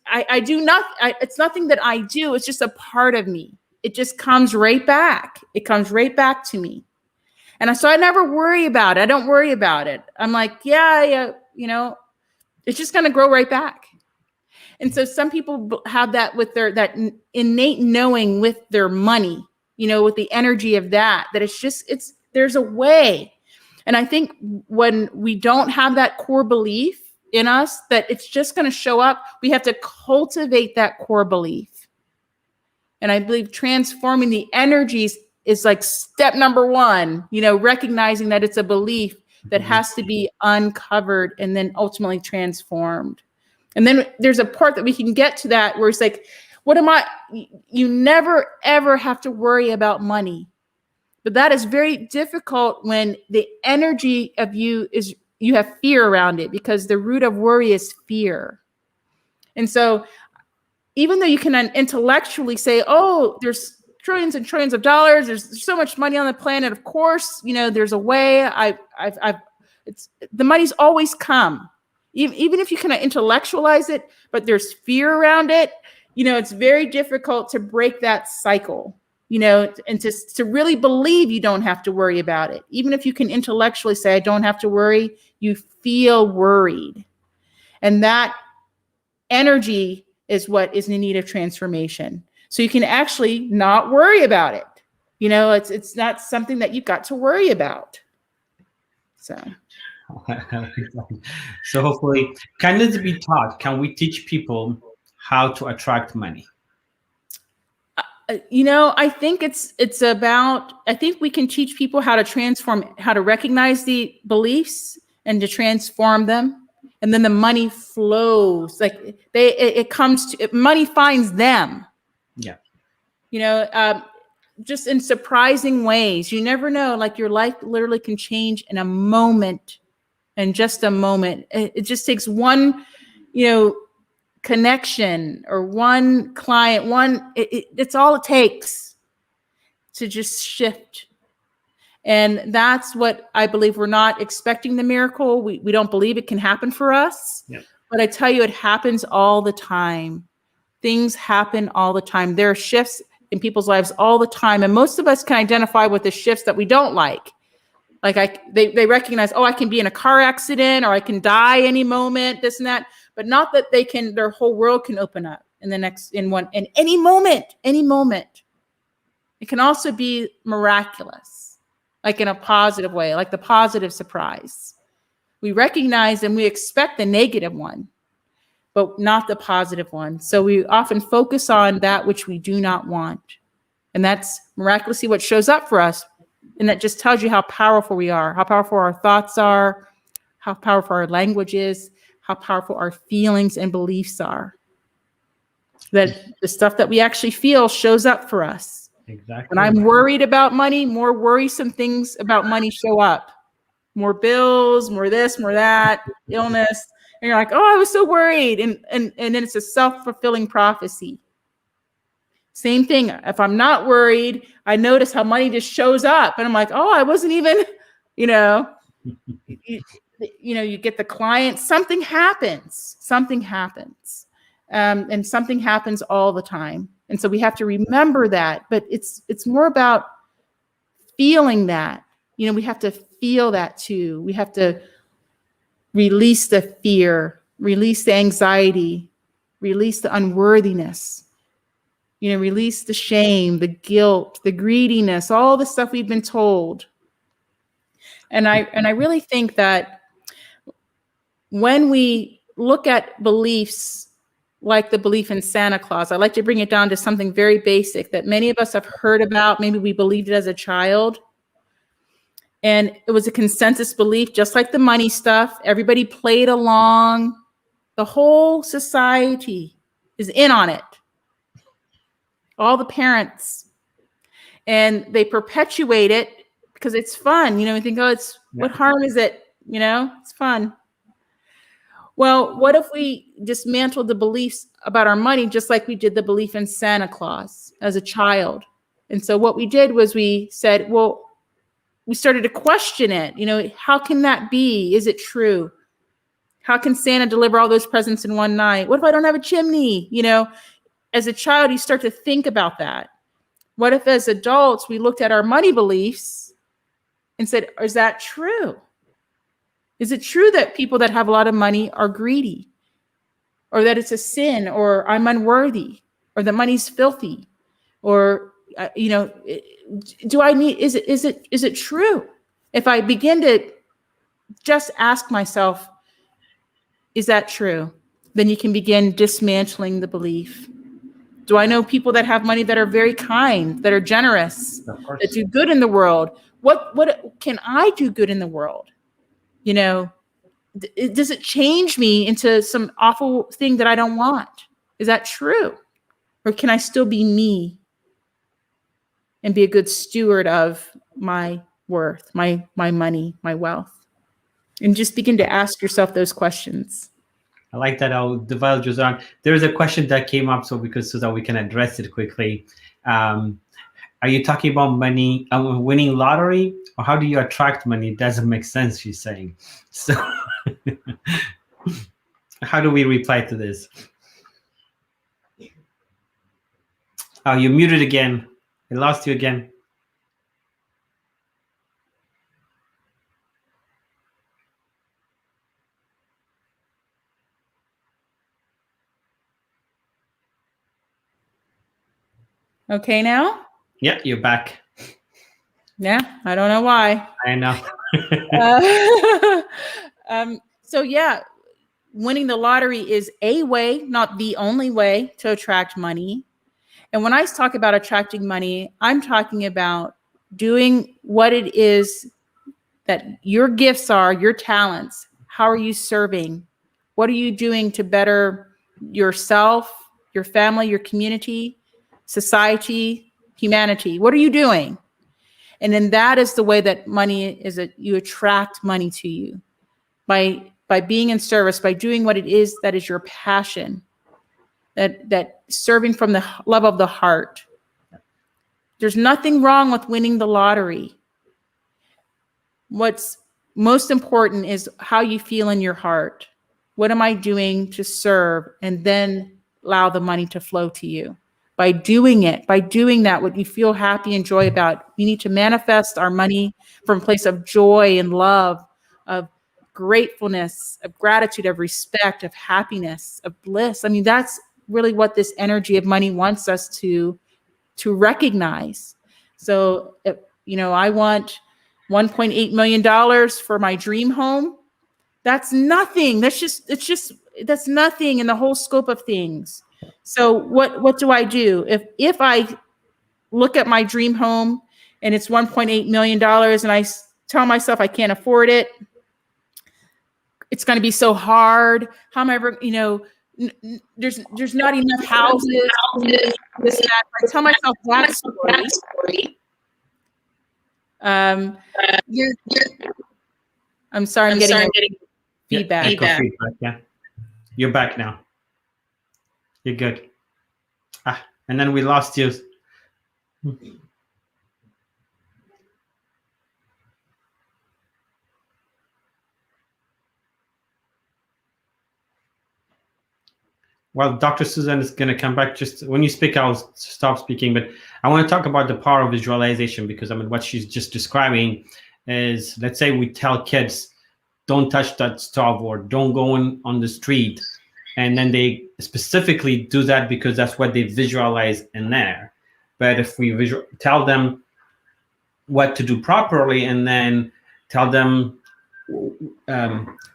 I do not, it's nothing that I do. It's just a part of me. It just comes right back. It comes right back to me. And so I never worry about it. I don't worry about it. I'm like, yeah, it's just going to grow right back. And so some people have that with that innate knowing with their money, with the energy of that there's a way. And I think when we don't have that core belief in us, that it's just going to show up, we have to cultivate that core belief. And I believe transforming the energies is like step number one, recognizing that it's a belief that has to be uncovered and then ultimately transformed. And then there's a part that we can get to that where it's like, you never, ever have to worry about money. But that is very difficult when the energy of you have fear around it, because the root of worry is fear. And so even though you can intellectually say, oh, there's trillions and trillions of dollars, there's so much money on the planet, of course, there's a way. The money's always come, even if you kind of intellectualize it, but there's fear around it. It's very difficult to break that cycle, and to really believe you don't have to worry about it. Even if you can intellectually say, I don't have to worry, you feel worried. And that energy is what is in need of transformation. So you can actually not worry about it. It's not something that you've got to worry about. So hopefully, can this be taught? Can we teach people how to attract money? I think I think we can teach people how to recognize the beliefs and to transform them. And then the money flows. Like money finds them. Yeah. Just in surprising ways. You never know, like your life literally can change in a moment, in just a moment. It just takes one, connection or one client, it's all it takes to just shift. And that's what I believe. We're not expecting the miracle. We don't believe it can happen for us. Yeah. But I tell you, it happens all the time. Things happen all the time. There are shifts in people's lives all the time. And most of us can identify with the shifts that we don't like. Like they recognize, I can be in a car accident, or I can die any moment, this and that, but not that their whole world can open up in any moment. It can also be miraculous, like in a positive way, like the positive surprise. We recognize and we expect the negative one, but not the positive one. So we often focus on that which we do not want. And that's miraculously what shows up for us. And that just tells you how powerful we are, how powerful our thoughts are, how powerful our language is, how powerful our feelings and beliefs are. That the stuff that we actually feel shows up for us. Exactly. When I'm worried about money, more worrisome things about money show up. More bills, more this, more that, illness. And you're like, I was so worried. And then it's a self-fulfilling prophecy. Same thing. If I'm not worried, I notice how money just shows up. And I'm like, I wasn't even, you get the client, something happens. And something happens all the time. And so we have to remember that. But it's more about feeling that. We have to feel that too. We have to release the fear, release the anxiety, release the unworthiness. Release the shame, the guilt, the greediness, all the stuff we've been told. And I really think that when we look at beliefs like the belief in Santa Claus, I like to bring it down to something very basic that many of us have heard about. Maybe we believed it as a child. And it was a consensus belief, just like the money stuff. Everybody played along. The whole society is in on it. all the parents, and they perpetuate it because it's fun. You think, oh, what harm is it? It's fun. Well, what if we dismantled the beliefs about our money, just like we did the belief in Santa Claus as a child? And so what we did was we said, well, we started to question it. How can that be? Is it true? How can Santa deliver all those presents in one night? What if I don't have a chimney? As a child, you start to think about that. What if as adults, we looked at our money beliefs and said, is that true? Is it true that people that have a lot of money are greedy, or that it's a sin, or I'm unworthy, or that money's filthy, or, do I need, is it true? If I begin to just ask myself, is that true? Then you can begin dismantling the belief. Do I know people that have money that are very kind, that are generous, that do good in the world? What can I do good in the world? Does it change me into some awful thing that I don't want? Is that true? Or can I still be me and be a good steward of my worth, my money, my wealth? And just begin to ask yourself those questions. I like that. I'll divulge yours on. There's a question that came up, so that we can address it quickly. Are you talking about money, winning lottery, or how do you attract money? It doesn't make sense, she's saying. So how do we reply to this? Oh, you're muted again. I lost you again. Okay now? Yeah, you're back. Yeah, I don't know why. I know. So yeah, winning the lottery is a way, not the only way, to attract money. And when I talk about attracting money, I'm talking about doing what it is that your gifts are, your talents. How are you serving? What are you doing to better yourself, your family, your community, society, humanity? What are you doing? And then that is the way that money is, you attract money to you by being in service, by doing what it is that is your passion, that serving from the love of the heart. There's nothing wrong with winning the lottery. What's most important is how you feel in your heart. What am I doing to serve? And then allow the money to flow to you. By doing that, what you feel happy and joy about, we need to manifest our money from a place of joy and love, of gratefulness, of gratitude, of respect, of happiness, of bliss. I mean, that's really what this energy of money wants us to recognize. So, I want $1.8 million for my dream home. That's nothing. That's nothing in the whole scope of things. So what do I do? If I look at my dream home and it's $1.8 million and I tell myself I can't afford it, it's going to be so hard. How am I ever, there's not enough houses. This, that. I tell myself that story. I'm sorry, I'm getting feedback. Feedback. Yeah, you're back now. You're good. And then we lost you. Well, Dr. Susan is going to come back. Just when you speak, I'll stop speaking. But I want to talk about the power of visualization, because what she's just describing is, let's say we tell kids, don't touch that stove or don't go on the street. And then they specifically do that because that's what they visualize in there. But if we tell them what to do properly, and then tell them,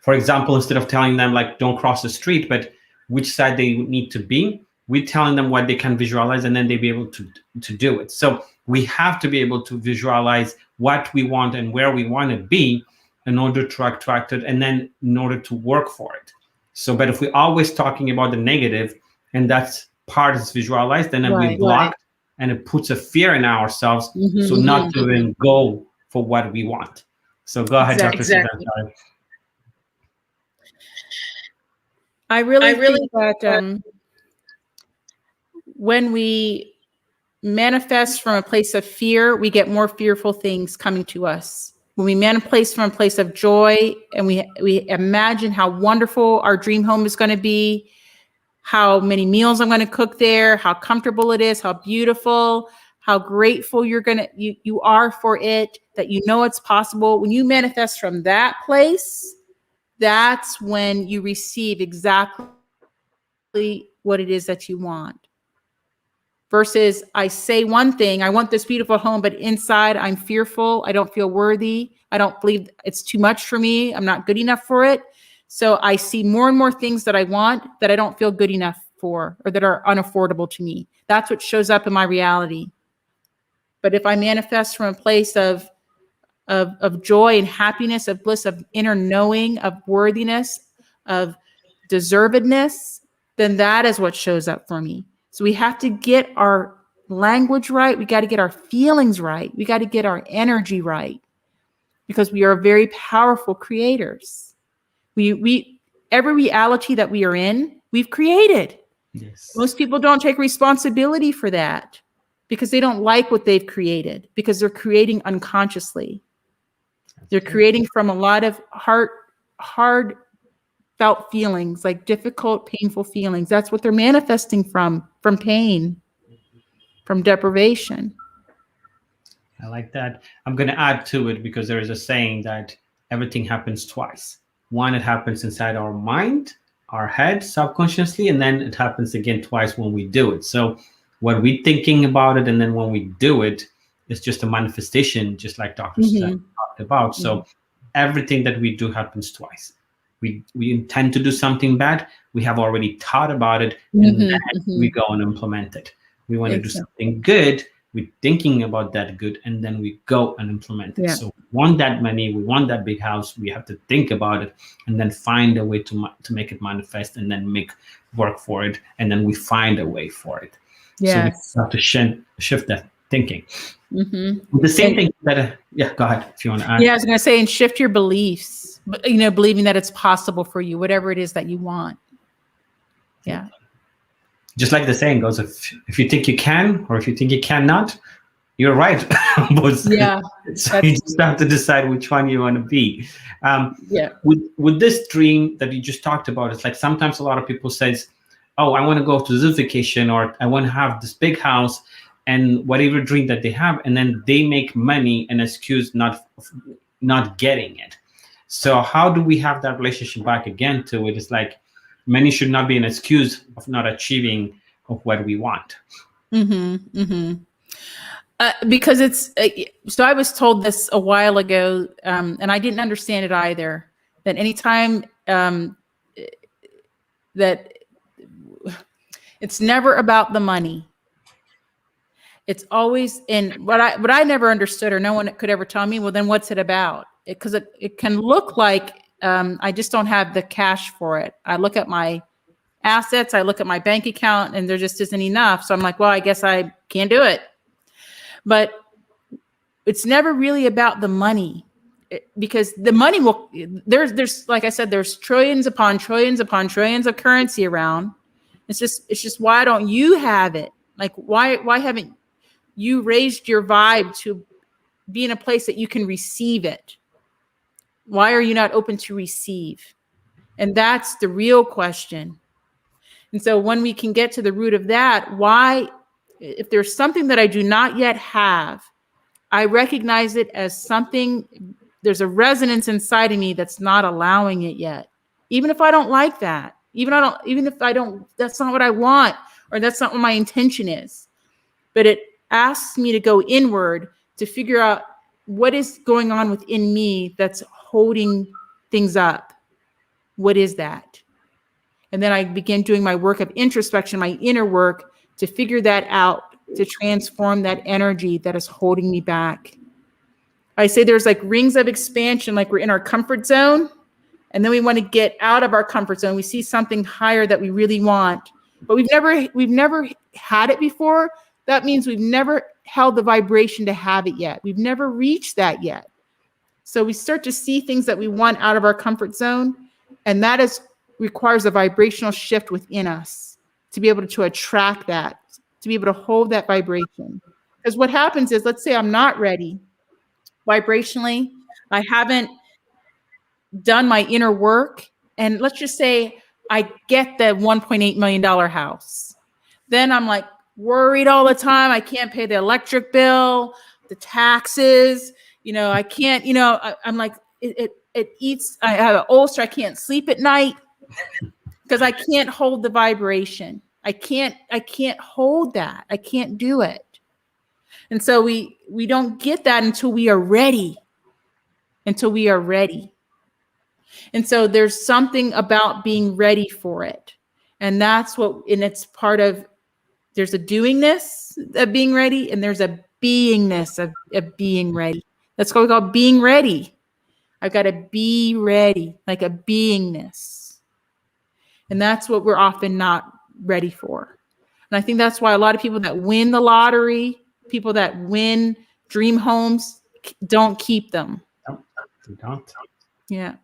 for example, instead of telling them like don't cross the street, but which side they need to be, we're telling them what they can visualize, and then they'll be able to do it. So we have to be able to visualize what we want and where we want to be in order to attract it, and then in order to work for it. So, but if we're always talking about the negative, and that's part is visualized, and then we block and it puts a fear in ourselves, Mm-hmm, so not to even go for what we want. So go ahead, Dr. Exactly. Suzanne. I really think that when we manifest from a place of fear, we get more fearful things coming to us. When we manifest from a place of joy and we imagine how wonderful our dream home is going to be, how many meals I'm going to cook there, how comfortable it is, how beautiful, how grateful you are for it, that you know it's possible. When you manifest from that place, that's when you receive exactly what it is that you want. Versus I say one thing, I want this beautiful home, but inside I'm fearful. I don't feel worthy. I don't believe it's too much for me. I'm not good enough for it. So I see more and more things that I want that I don't feel good enough for, or that are unaffordable to me. That's what shows up in my reality. But if I manifest from a place of joy and happiness, of bliss, of inner knowing, of worthiness, of deservedness, then that is what shows up for me. So we have to get our language right. We got to get our feelings right. We got to get our energy right, because we are very powerful creators. We every reality that we are in, we've created. Yes. Most people don't take responsibility for that because they don't like what they've created, because they're creating unconsciously. They're creating from a lot of hard felt feelings, like difficult, painful feelings. That's what they're manifesting from pain, from deprivation. I like that. I'm going to add to it, because there is a saying that everything happens twice. One, it happens inside our mind, our head, subconsciously, and then it happens again twice when we do it. So what we're thinking about it, and then when we do it, it's just a manifestation, just like Dr. Suzanne talked about. So everything that we do happens twice. We intend to do something bad. We have already thought about it, and then we go and implement it. We want to do something good. We're thinking about that good, and then we go and implement it. Yeah. So we want that money, we want that big house. We have to think about it, and then find a way to make it manifest, and then make work for it, and then we find a way for it. Yes. So we have to shift that thinking. The same thing that go ahead if you want to add. Yeah, I was going to say, and shift your beliefs. Believing that it's possible for you, whatever it is that you want. Yeah. Just like the saying goes, if you think you can, or if you think you cannot, you're right. Yeah. So you just have to decide which one you want to be. Yeah. With this dream that you just talked about, it's like sometimes a lot of people says, oh, I want to go to this vacation, or I want to have this big house, and whatever dream that they have, and then they make money an excuse not getting it. So how do we have that relationship back again to it? It's like money should not be an excuse of not achieving of what we want. Because it's so I was told this a while ago, and I didn't understand it either, that anytime that it's never about the money. It's always in what I never understood, or no one could ever tell me, well, then what's it about? Because it can look like I just don't have the cash for it. I look at my assets, I look at my bank account, and there just isn't enough. So I'm like, well, I guess I can't do it. But it's never really about the money, because the money there's like I said, there's trillions upon trillions upon trillions of currency around. It's just why don't you have it? Like why haven't you raised your vibe to be in a place that you can receive it? Why are you not open to receive? And that's the real question. And so when we can get to the root of that, why, if there's something that I do not yet have, I recognize it as something, there's a resonance inside of me that's not allowing it yet. Even if I don't like that, even if I don't, that's not what I want, or that's not what my intention is. But it asks me to go inward to figure out what is going on within me that's holding things up. What is that? And then I begin doing my work of introspection, my inner work, to figure that out, to transform that energy that is holding me back. I say there's like rings of expansion, like we're in our comfort zone, and then we want to get out of our comfort zone. We see something higher that we really want, but we've never had it before. that means we've never held the vibration to have it yet. We've never reached that yet. So we start to see things that we want out of our comfort zone, and that requires a vibrational shift within us to be able to attract that, to be able to hold that vibration. Because what happens is, let's say I'm not ready vibrationally, I haven't done my inner work, and let's just say I get the $1.8 million house. Then I'm like worried all the time. I can't pay the electric bill, the taxes, I can't, I'm like, it eats, I have an ulcer. I can't sleep at night because I can't hold the vibration. I can't hold that. I can't do it. And so we don't get that until we are ready, And so there's something about being ready for it. And it's part of, there's a doingness of being ready, and there's a beingness of being ready. That's what we call being ready. I've got to be ready, like a beingness. And that's what we're often not ready for. And I think that's why a lot of people that win the lottery, people that win dream homes, don't keep them. No, they don't. Yeah.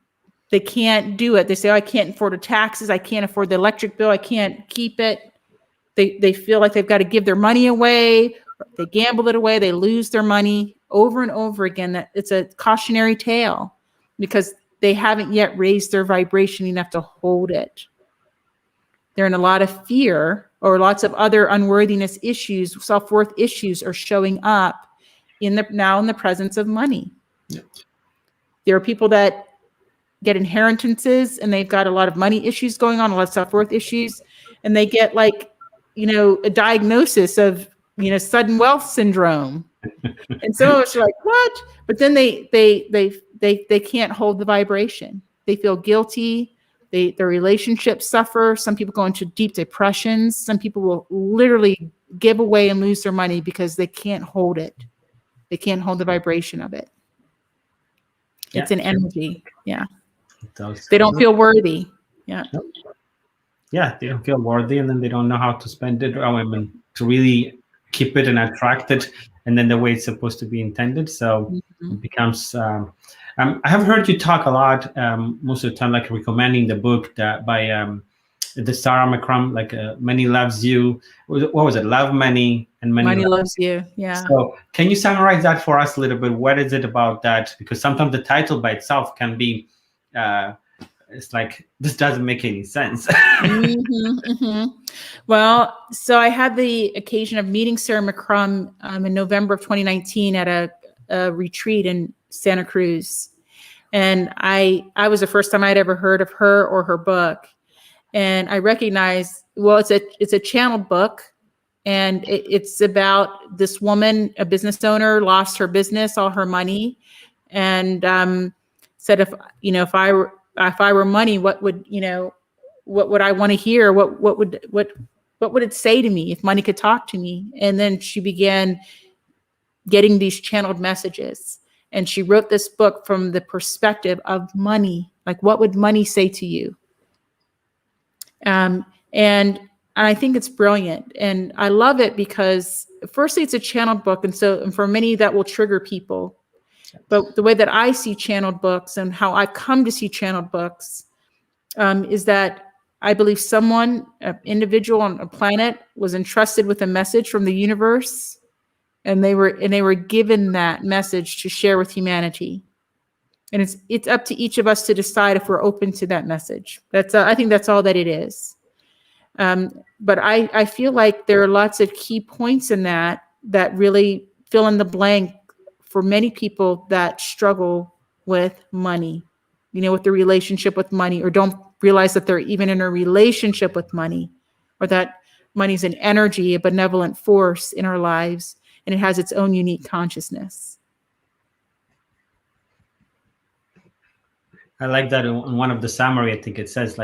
They can't do it. They say, oh, I can't afford the taxes. I can't afford the electric bill. I can't keep it. They feel like they've got to give their money away. They gamble it away. They lose their money over and over again. That it's a cautionary tale because they haven't yet raised their vibration enough to hold it. They're in a lot of fear, or lots of other unworthiness issues, self-worth issues are showing up now in the presence of money. Yep. There are people that get inheritances and they've got a lot of money issues going on, a lot of self-worth issues, and they get a diagnosis of, sudden wealth syndrome. And so it's like, what? But then they can't hold the vibration. They feel guilty. Their relationships suffer. Some people go into deep depressions. Some people will literally give away and lose their money because they can't hold it. They can't hold the vibration of it. It's an energy. Yeah. They don't feel worthy. Yeah. Yeah, they don't feel worthy, and then they don't know how to spend it, or to really keep it and attract it, and then the way it's supposed to be intended. So it becomes. I have heard you talk a lot, most of the time, recommending the book by the Sarah McCrum, Money Loves You. What was it? Love Money and Money Loves You. Yeah. So can you summarize that for us a little bit? What is it about that? Because sometimes the title by itself can be, it's like, this doesn't make any sense. Well, so I had the occasion of meeting Sarah McCrum in November of 2019 at a retreat in Santa Cruz. And I was the first time I'd ever heard of her or her book. And I recognized, well, it's a channeled book, and it's about this woman, a business owner, lost her business, all her money, and said, if I were money, what would I want to hear? What would it say to me if money could talk to me? And then she began getting these channeled messages, and she wrote this book from the perspective of money. Like, what would money say to you? And I think it's brilliant, and I love it because firstly, it's a channeled book. And for many that will trigger people, but the way that I see channeled books and how I've come to see channeled books is that I believe someone, an individual on a planet, was entrusted with a message from the universe, and they were given that message to share with humanity. And it's up to each of us to decide if we're open to that message. I think that's all that it is. But I feel like there are lots of key points in that really fill in the blank for many people that struggle with money, with their relationship with money, or don't realize that they're even in a relationship with money, or that money's an energy, a benevolent force in our lives, and it has its own unique consciousness. I like that in one of the summary, I think it says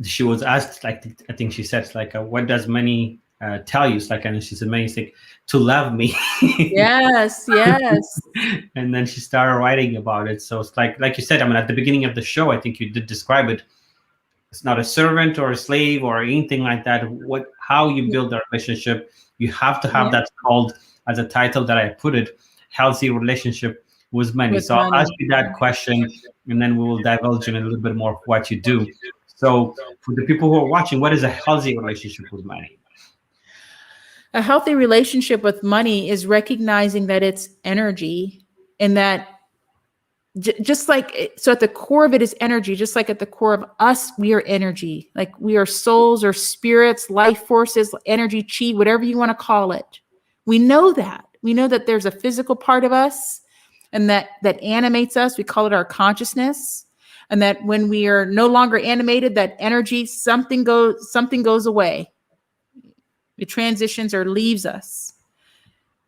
she was asked, I think she said, what does money tell you? It's and she said, money is to love me. Yes. And then she started writing about it. So it's like you said, at the beginning of the show, I think you did describe it. It's not a servant or a slave or anything like that. How you build a relationship, You have to have that called, as a title that I put it, healthy relationship with money. So I'll ask you that question, and then we will divulge in a little bit more of what you do. So for the people who are watching, what is a healthy relationship with money? A healthy relationship with money is recognizing that it's energy, and that just like, so at the core of it is energy, just like at the core of us, we are energy. Like we are souls or spirits, life forces, energy, chi, whatever you want to call it. We know that. We know that there's a physical part of us and that animates us. We call it our consciousness. And that when we are no longer animated, that energy, something goes away. It transitions or leaves us.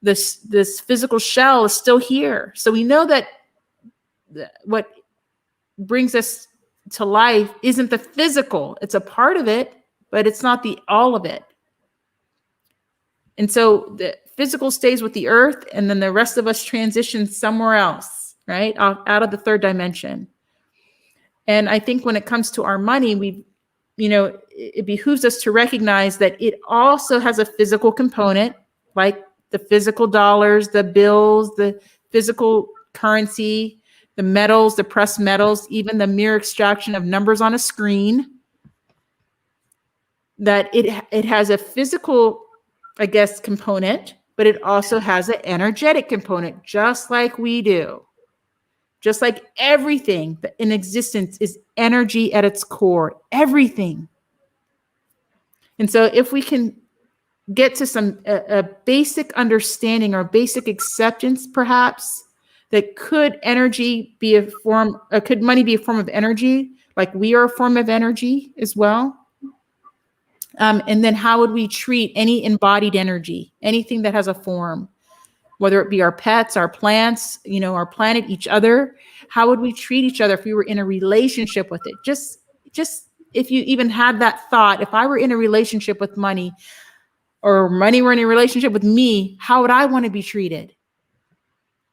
This physical shell is still here. So we know that what brings us to life isn't the physical. It's a part of it, but it's not the all of it. And so the physical stays with the earth, and then the rest of us transition somewhere else, right? Out of the third dimension. And I think when it comes to our money, it behooves us to recognize that it also has a physical component, like the physical dollars, the bills, the physical currency, the metals, the pressed metals, even the mere extraction of numbers on a screen. That it has a physical, I guess, component, but it also has an energetic component, just like we do. Just like everything in existence is energy at its core, everything. And so if we can get to a basic understanding or basic acceptance, perhaps, that could money be a form of energy, like we are a form of energy as well? And then how would we treat any embodied energy, anything that has a form, whether it be our pets, our plants, our planet, each other? How would we treat each other if we were in a relationship with it? Just if you even had that thought, if I were in a relationship with money, or money were in a relationship with me, how would I want to be treated?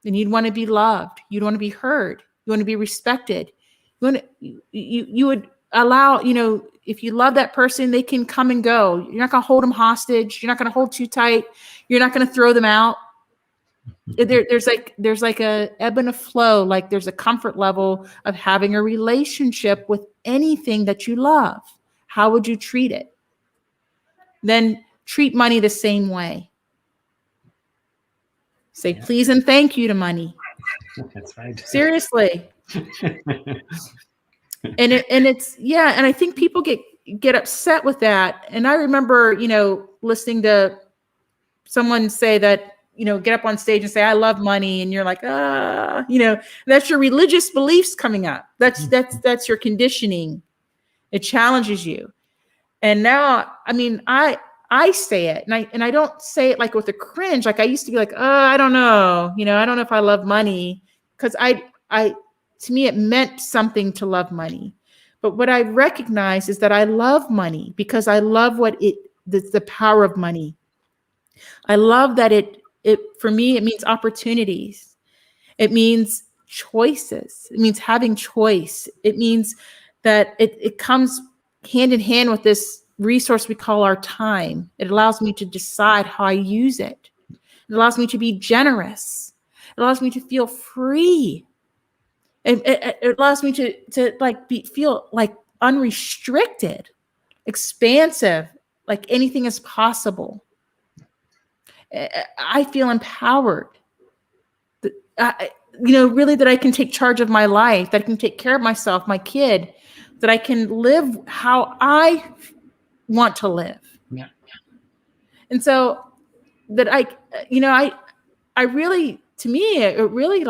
Then you'd want to be loved. You'd want to be heard. You want to be respected. You would allow, if you love that person, they can come and go. You're not going to hold them hostage. You're not going to hold too tight. You're not going to throw them out. There's like a ebb and a flow. Like there's a comfort level of having a relationship with anything that you love. How would you treat it? Then treat money the same way. Say please and thank you to money. That's right. Seriously. And I think people get upset with that. And I remember, listening to someone say that, get up on stage and say, I love money. And you're like, that's your religious beliefs coming up. That's your conditioning. It challenges you. And now, I say it, and I don't say it like with a cringe. Like I used to be like, I don't know. I don't know if I love money, because to me, it meant something to love money. But what I recognize is that I love money because I love the power of money. I love that for me, it means opportunities. It means choices. It means having choice. It means that it comes hand in hand with this resource we call our time. It allows me to decide how I use it. It allows me to be generous. It allows me to feel free. It allows me to feel like unrestricted, expansive, like anything is possible. I feel empowered. Really that I can take charge of my life, that I can take care of myself, my kid, that I can live how I want to live. Yeah. And so that I really, to me, it really,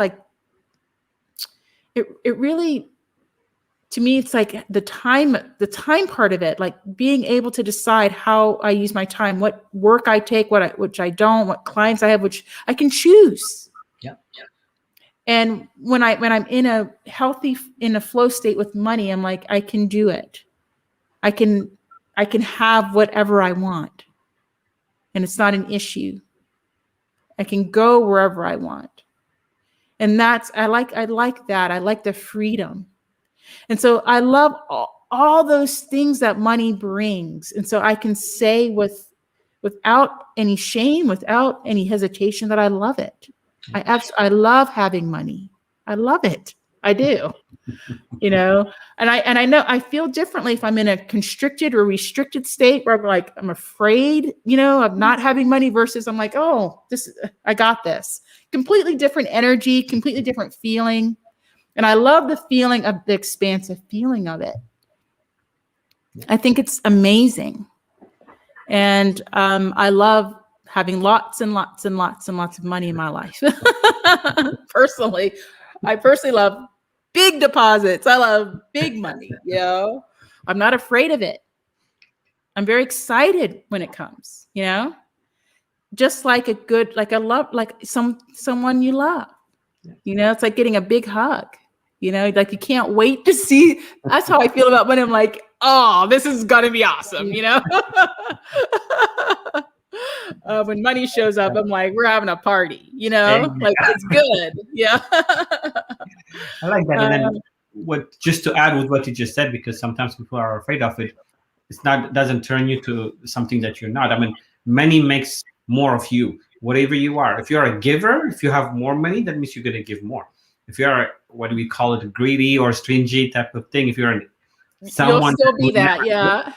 to me, it's like the time part of it, like being able to decide how I use my time, what work I take, which I don't, what clients I have, which I can choose. Yeah. And when I'm in a flow state with money, I'm like, I can do it. I can have whatever I want, and it's not an issue. I can go wherever I want. And I like that. I like the freedom. And so I love all those things that money brings. And so I can say with without any shame, without any hesitation, that I love it. I love having money. I love it. I do. And I know I feel differently if I'm in a constricted or restricted state where I'm afraid, of not having money versus I'm like, oh, I got this. Completely different energy, completely different feeling. And I love the feeling of the expansive feeling of it. I think it's amazing. And I love having lots and lots and lots and lots of money in my life. Personally, I love big deposits. I love big money. I'm not afraid of it. I'm very excited when it comes, just like someone you love, it's like getting a big hug, like you can't wait to see. That's how I feel about money. I'm like, oh, this is going to be awesome. When money shows up, I'm like, we're having a party, like it's good. Yeah. I like that. And then just to add with what you just said, because sometimes people are afraid of it, doesn't turn you to something that you're not. I mean, money makes more of you, whatever you are. If you're a giver, if you have more money, that means you're going to give more. If you're what do we call it, greedy or stingy type of thing, if you're someone, you'll still be that. Yeah.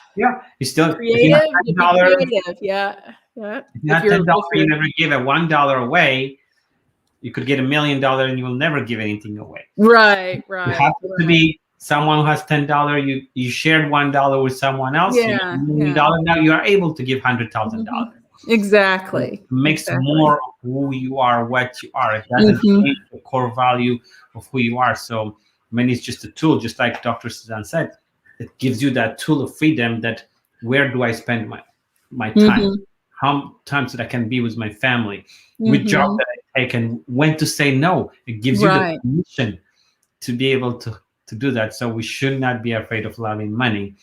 You still creative. Yeah. Not $10, you never give a $1 away. You could get $1 million and you will never give anything away. Right. You have to be someone who has $10. You shared $1 with someone else. Yeah. You get $1 million. Now you are able to give $100,000. Exactly. It makes more of who you are, what you are. It doesn't change the core value of who you are. So money is just a tool, just like Dr. Suzanne said. It gives you that tool of freedom that where do I spend my time? How times that I can be with my family, with job that I take, and when to say no. It gives you the permission to be able to do that. So we should not be afraid of loving money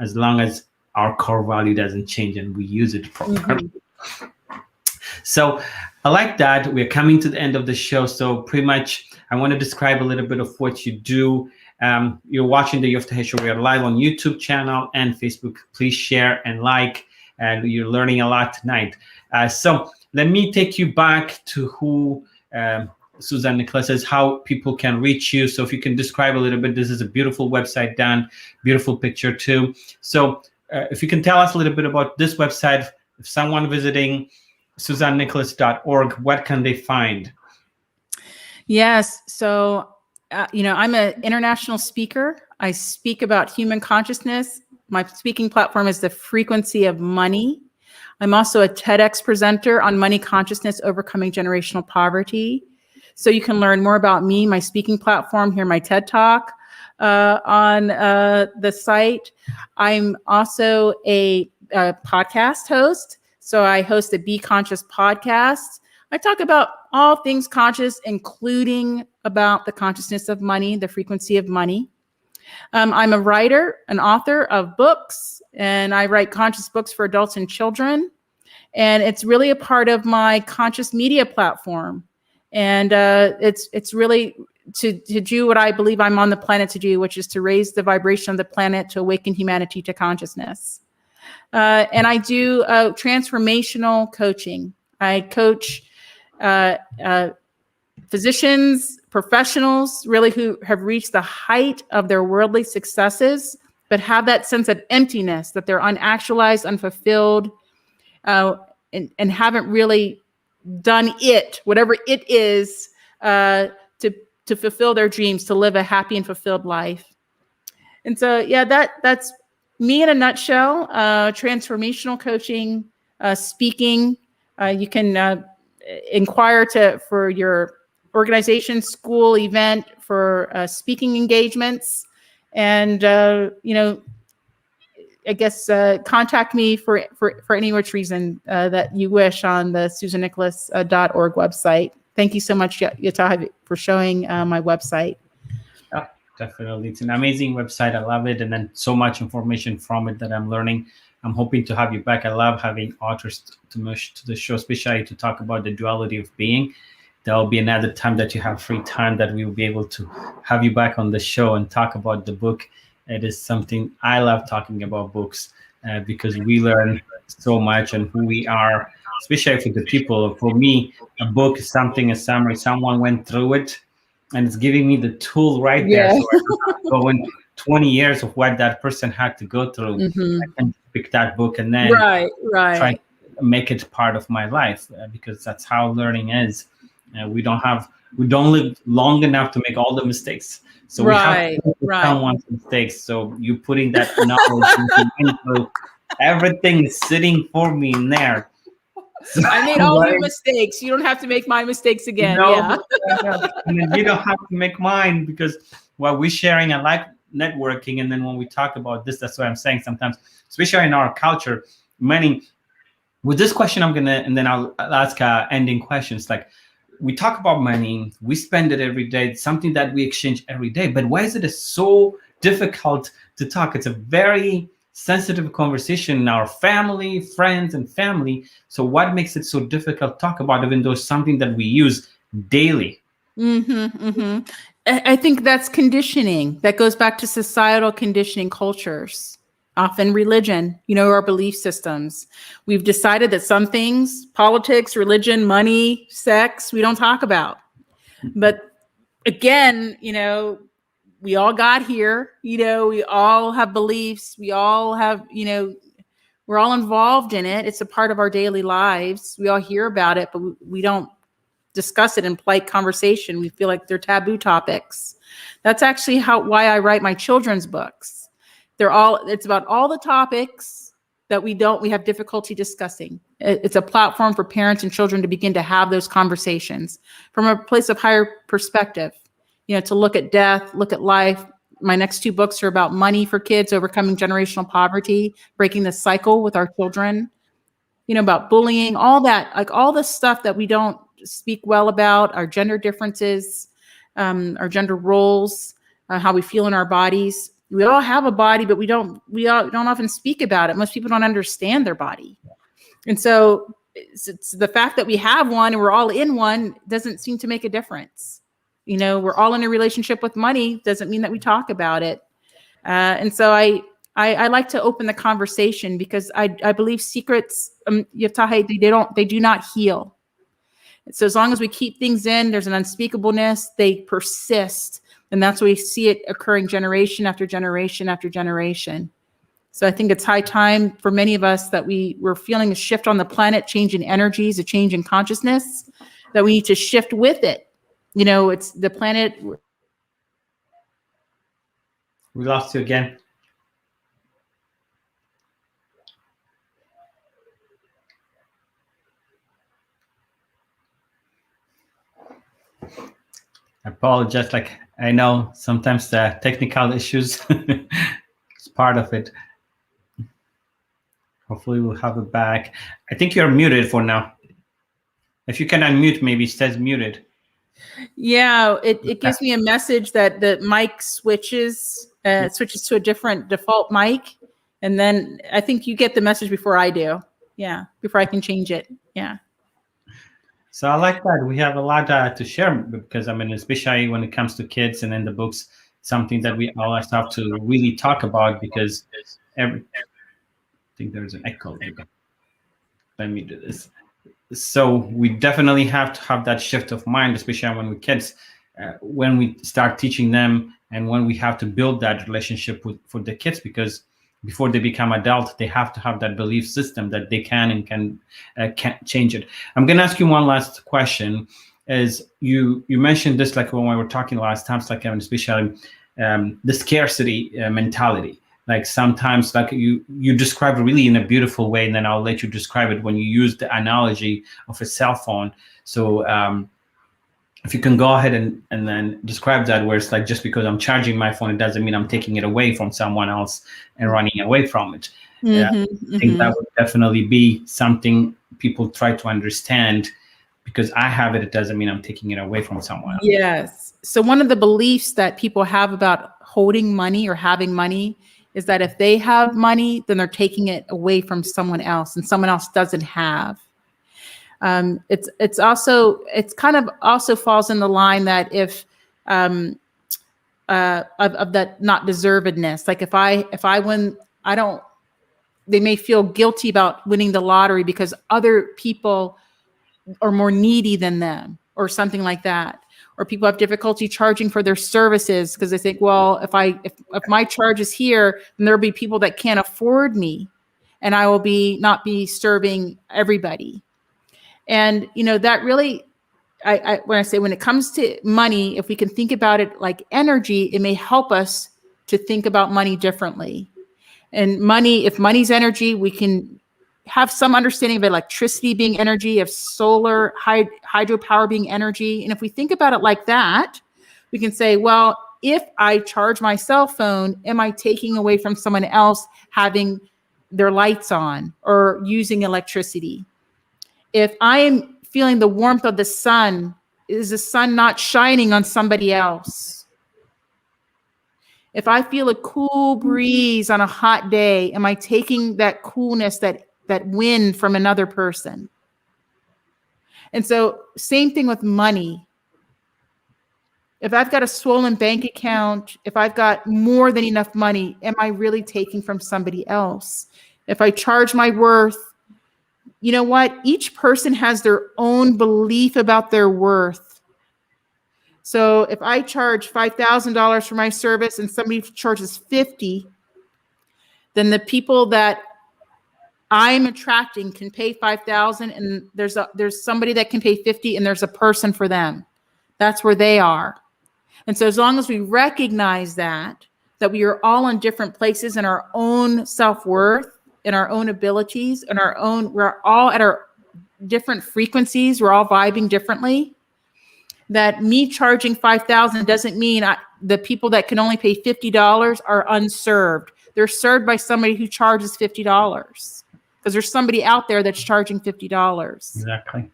as long as our core value doesn't change and we use it properly. So I like that. We're coming to the end of the show. So pretty much I want to describe a little bit of what you do. You're watching the Yoftahe Show. We are live on YouTube channel and Facebook. Please share and like. And you're learning a lot tonight. So let me take you back to who Suzanne Nicholas is, how people can reach you. So if you can describe a little bit, this is a beautiful website, Dan, beautiful picture too. So if you can tell us a little bit about this website, if someone visiting SuzanneNicholas.org, what can they find? Yes. So, I'm an international speaker. I speak about human consciousness. My speaking platform is the frequency of money. I'm also a TEDx presenter on money consciousness, overcoming generational poverty. So you can learn more about me, my speaking platform, hear my TED Talk on the site. I'm also a podcast host. So I host a Be Conscious podcast. I talk about all things conscious, including about the consciousness of money, the frequency of money. I'm a writer, an author of books, and I write conscious books for adults and children. And it's really a part of my conscious media platform. And it's really to do what I believe I'm on the planet to do, which is to raise the vibration of the planet to awaken humanity to consciousness. And I do transformational coaching. I coach physicians, professionals, really who have reached the height of their worldly successes, but have that sense of emptiness, that they're unactualized, unfulfilled, and haven't really done it, whatever it is, to fulfill their dreams, to live a happy and fulfilled life. And so, yeah, that's me in a nutshell. Transformational coaching, speaking. You can inquire for your organization, school, event, for speaking engagements, and I guess contact me for any which reason that you wish on the SuzanneNicholas.org website. Thank you so much, Yoftahe, for showing my website. Oh, definitely. It's an amazing website. I love it. And then so much information from it that I'm learning. I'm hoping to have you back. I love having authors to the show, especially to talk about the duality of being. There will be another time that you have free time that we will be able to have you back on the show and talk about the book. It is something I love talking about books because we learn so much on who we are, especially for the people. For me, a book is something, a summary. Someone went through it, and it's giving me the tool right there. Yeah. So I don't have to go in 20 years of what that person had to go through. Hmm. I can pick that book and then Right, try right, to make it part of my life, because that's how learning is. We don't live long enough to make all the mistakes. So we have to right, look at right. someone's mistakes. So you putting that knowledge into everything is sitting for me in there. So, I made all your right? mistakes. You don't have to make my mistakes again. No, Yeah. and then you don't have to make mine, because while we're sharing, I like networking. And then when we talk about this, that's what I'm saying sometimes, especially in our culture, many, with this question, and then I'll ask ending questions. Like, we talk about money, we spend it every day. It's something that we exchange every day. But why is it so difficult to talk? It's a very sensitive conversation in our family, friends, and family. So what makes it so difficult to talk about, even though it's something that we use daily? I think that's conditioning. That goes back to societal conditioning cultures, often religion, our belief systems. We've decided that some things, politics, religion, money, sex, we don't talk about. But again, we all got here, we all have beliefs. We all have, we're all involved in it. It's a part of our daily lives. We all hear about it, but we don't discuss it in polite conversation. We feel like they're taboo topics. That's actually why I write my children's books. It's about all the topics that we have difficulty discussing. It's a platform for parents and children to begin to have those conversations from a place of higher perspective, to look at death, look at life. My next 2 books are about money for kids, overcoming generational poverty, breaking the cycle with our children, about bullying, all that, like all the stuff that we don't speak well about, our gender differences, our gender roles, how we feel in our bodies. We all have a body, but we don't often speak about it. Most people don't understand their body. And so it's the fact that we have one and we're all in one doesn't seem to make a difference. We're all in a relationship with money, doesn't mean that we talk about it. And so I like to open the conversation, because I believe secrets, Yoftahe, they do not heal. So as long as we keep things in, there's an unspeakableness, they persist. And that's why we see it occurring generation after generation after generation. So I think it's high time for many of us that we're feeling a shift on the planet, change in energies, a change in consciousness, that we need to shift with it. It's the planet. We lost you again. I apologize. Like, I know sometimes the technical issues is part of it. Hopefully we'll have it back. I think you're muted for now. If you can unmute, maybe it says muted. Yeah, it gives me a message that the mic switches to a different default mic. And then I think you get the message before I do. Yeah, before I can change it. Yeah. So I like that. We have a lot to share, because especially when it comes to kids and in the books, something that we always have to really talk about, because I think there's an echo. Let me do this. So we definitely have to have that shift of mind, especially when we're kids, when we start teaching them, and when we have to build that relationship for the kids, because before they become adult, they have to have that belief system that they can change it. I'm going to ask you one last question. Is you mentioned this, like when we were talking last time, like especially the scarcity mentality. Like sometimes, like you describe it really in a beautiful way, and then I'll let you describe it when you use the analogy of a cell phone. So if you can go ahead and then describe that, where it's like, just because I'm charging my phone, it doesn't mean I'm taking it away from someone else and running away from it. I think that would definitely be something people try to understand. Because I have it, it doesn't mean I'm taking it away from someone else. Yes. So one of the beliefs that people have about holding money or having money is that if they have money, then they're taking it away from someone else, and someone else doesn't have. It's kind of also falls in the line that if of that not deservedness, like if I win, I don't they may feel guilty about winning the lottery because other people are more needy than them or something like that. Or people have difficulty charging for their services because they think, well, if my charge is here, then there'll be people that can't afford me and I will not be serving everybody. And, that really, when it comes to money, if we can think about it like energy, it may help us to think about money differently. And if money's energy, we can have some understanding of electricity being energy, of solar, hydropower being energy. And if we think about it like that, we can say, well, if I charge my cell phone, am I taking away from someone else having their lights on or using electricity? If I am feeling the warmth of the sun, is the sun not shining on somebody else? If I feel a cool breeze on a hot day, am I taking that coolness, that wind from another person? And so same thing with money. If I've got a swollen bank account, if I've got more than enough money, am I really taking from somebody else? If I charge my worth, you know what? Each person has their own belief about their worth. So if I charge $5,000 for my service and somebody charges $50,000, then the people that I'm attracting can pay $5,000, and there's somebody that can pay $50,000, and there's a person for them. That's where they are. And so as long as we recognize that we are all in different places in our own self-worth, in our own abilities, we're all at our different frequencies, we're all vibing differently, that me charging $5,000 doesn't mean the people that can only pay $50 are unserved. They're served by somebody who charges $50 because there's somebody out there that's charging $50. Exactly.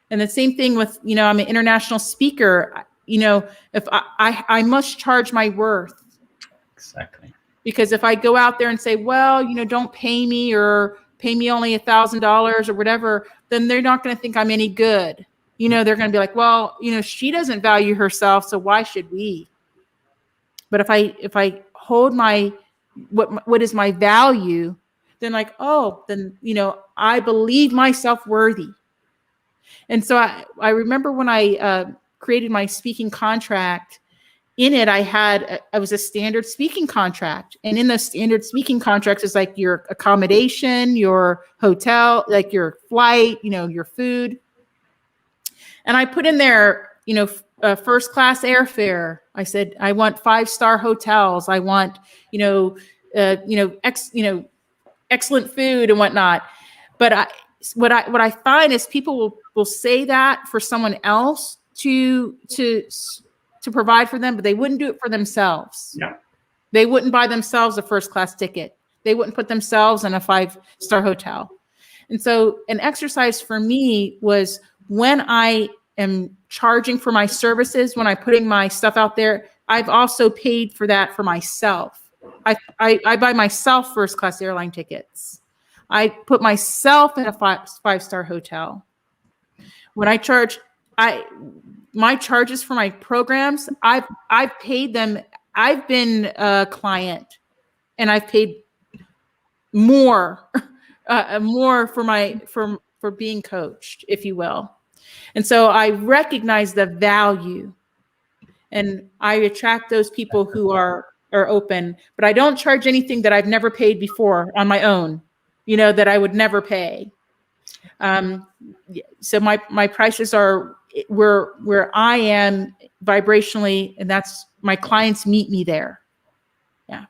And the same thing with, I'm an international speaker. If I must charge my worth. Exactly. Because if I go out there and say, well, don't pay me or pay me only $1,000 or whatever, then they're not going to think I'm any good. They're going to be like, well, she doesn't value herself, so why should we? But if I hold my what is my value, then I believe myself worthy. And so I remember when I created my speaking contract. In it, I was a standard speaking contract. And in the standard speaking contracts is like your accommodation, your hotel, like your flight, your food. And I put in there, first class airfare. I said, I want 5-star hotels. I want, excellent food and whatnot. But what I find is people will say that for someone else to provide for them, but they wouldn't do it for themselves. Yeah. They wouldn't buy themselves a first class ticket. They wouldn't put themselves in a 5-star hotel. And so an exercise for me was when I am charging for my services, when I'm putting my stuff out there, I've also paid for that for myself. I buy myself first class airline tickets. I put myself in a 5-star hotel. When I charge, my charges for my programs, I've paid them. I've been a client and I've paid more for being coached, if you will. And so I recognize the value and I attract those people who are open, but I don't charge anything that I've never paid before on my own, that I would never pay. So my prices are where I am vibrationally, and that's my clients meet me there. Yeah.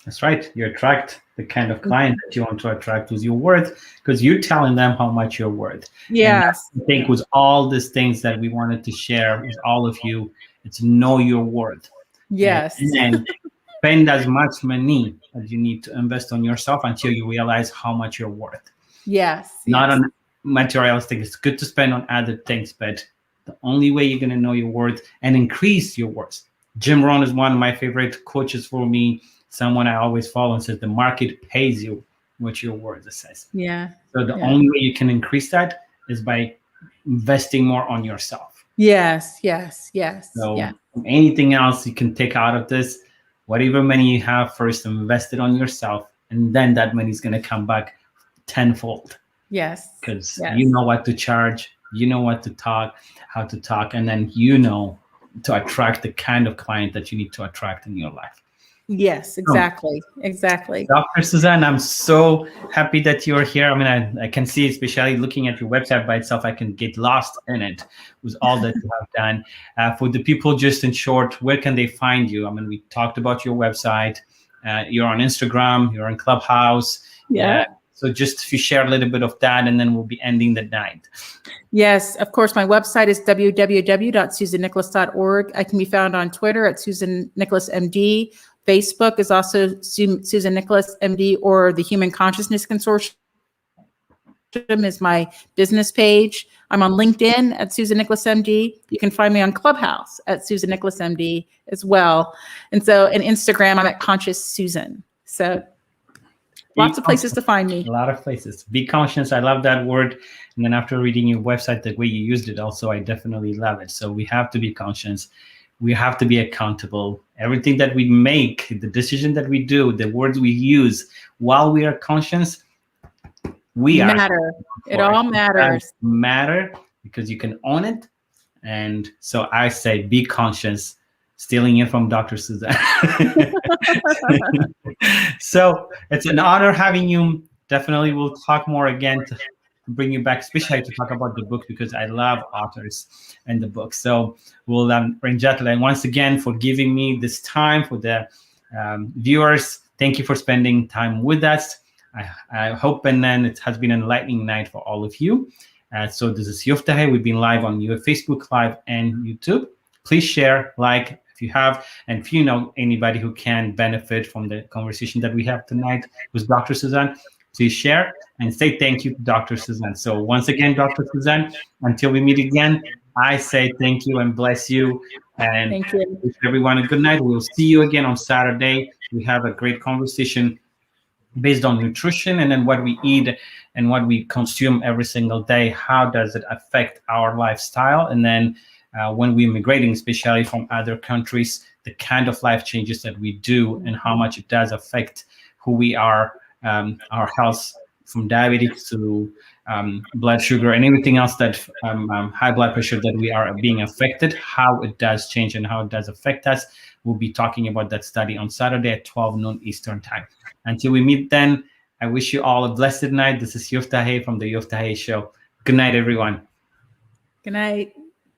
That's right. You attract the kind of client that you want to attract with your worth, because you're telling them how much you're worth. Yes. I think with all these things that we wanted to share with all of you, it's know your worth. Yes. And spend as much money as you need to invest on yourself until you realize how much you're worth. Yes. Not on materialistic. It's good to spend on other things, but the only way you're going to know your worth and increase your worth. Jim Rohn is one of my favorite coaches for me. Someone I always follow and says the market pays you what your worth says. Yeah. So the only way you can increase that is by investing more on yourself. Yes. So anything else you can take out of this, whatever money you have, first invest it on yourself. and then that money is going to come back tenfold. Yes. Because Yes. you know what to charge, you know what to talk, how to talk, and then you know to attract the kind of client that you need to attract in your life. Yes, exactly. Exactly. Dr. Suzanne, I'm so happy that you're here. I mean, I can see, especially looking at your website by itself, I can get lost in it with all that you have done. For the people, just in short, where can they find you? I mean, we talked about your website. You're on Instagram, you're on Clubhouse. Yeah. So just if you share a little bit of that, and then we'll be ending the night. Yes, of course. My website is www.susannicholas.org. I can be found on Twitter at Susan Nicholas MD. Facebook is also Susan Nicholas MD, or the Human Consciousness Consortium is my business page. I'm on LinkedIn at Susan Nicholas MD. You can find me on Clubhouse at Susan Nicholas MD as well. And so, in Instagram, I'm at Conscious Susan. So lots of places to find me. A lot of places. Be conscious. I love that word. And then after reading your website, the way you used it also, I definitely love it. So we have to be conscious. We have to be accountable. Everything that we make, the decision that we do, the words we use while we are conscious, we matter. It all matters. Matter because you can own it. And so I say, be conscious. Stealing it from Dr. Suzanne. So it's an honor having you. Definitely we'll talk more again to bring you back, especially to talk about the book, because I love authors and the book. So we'll bring Jetlin. And once again, for giving me this time. For the viewers, thank you for spending time with us. I hope and then it has been an enlightening night for all of you. So this is Yoftahe. We've been live on your Facebook Live and YouTube. Please share, like, if you have, and if you know anybody who can benefit from the conversation that we have tonight with Dr. Suzanne, please share and say thank you to Dr. Suzanne. So once again, Dr. Suzanne, until we meet again, I say thank you and bless you. And thank you. wish everyone a good night. We'll see you again on Saturday. We have a great conversation based on nutrition and then what we eat and what we consume every single day. How does it affect our lifestyle? And then when we're migrating, especially from other countries, the kind of life changes that we do and how much it does affect who we are, our health, from diabetes to blood sugar and everything else that high blood pressure that we are being affected, how it does change and how it does affect us. We'll be talking about that study on Saturday at 12 noon Eastern time. Until we meet then, I wish you all a blessed night. This is Yoftahe from the Yoftahe Show. Good night, everyone. Good night.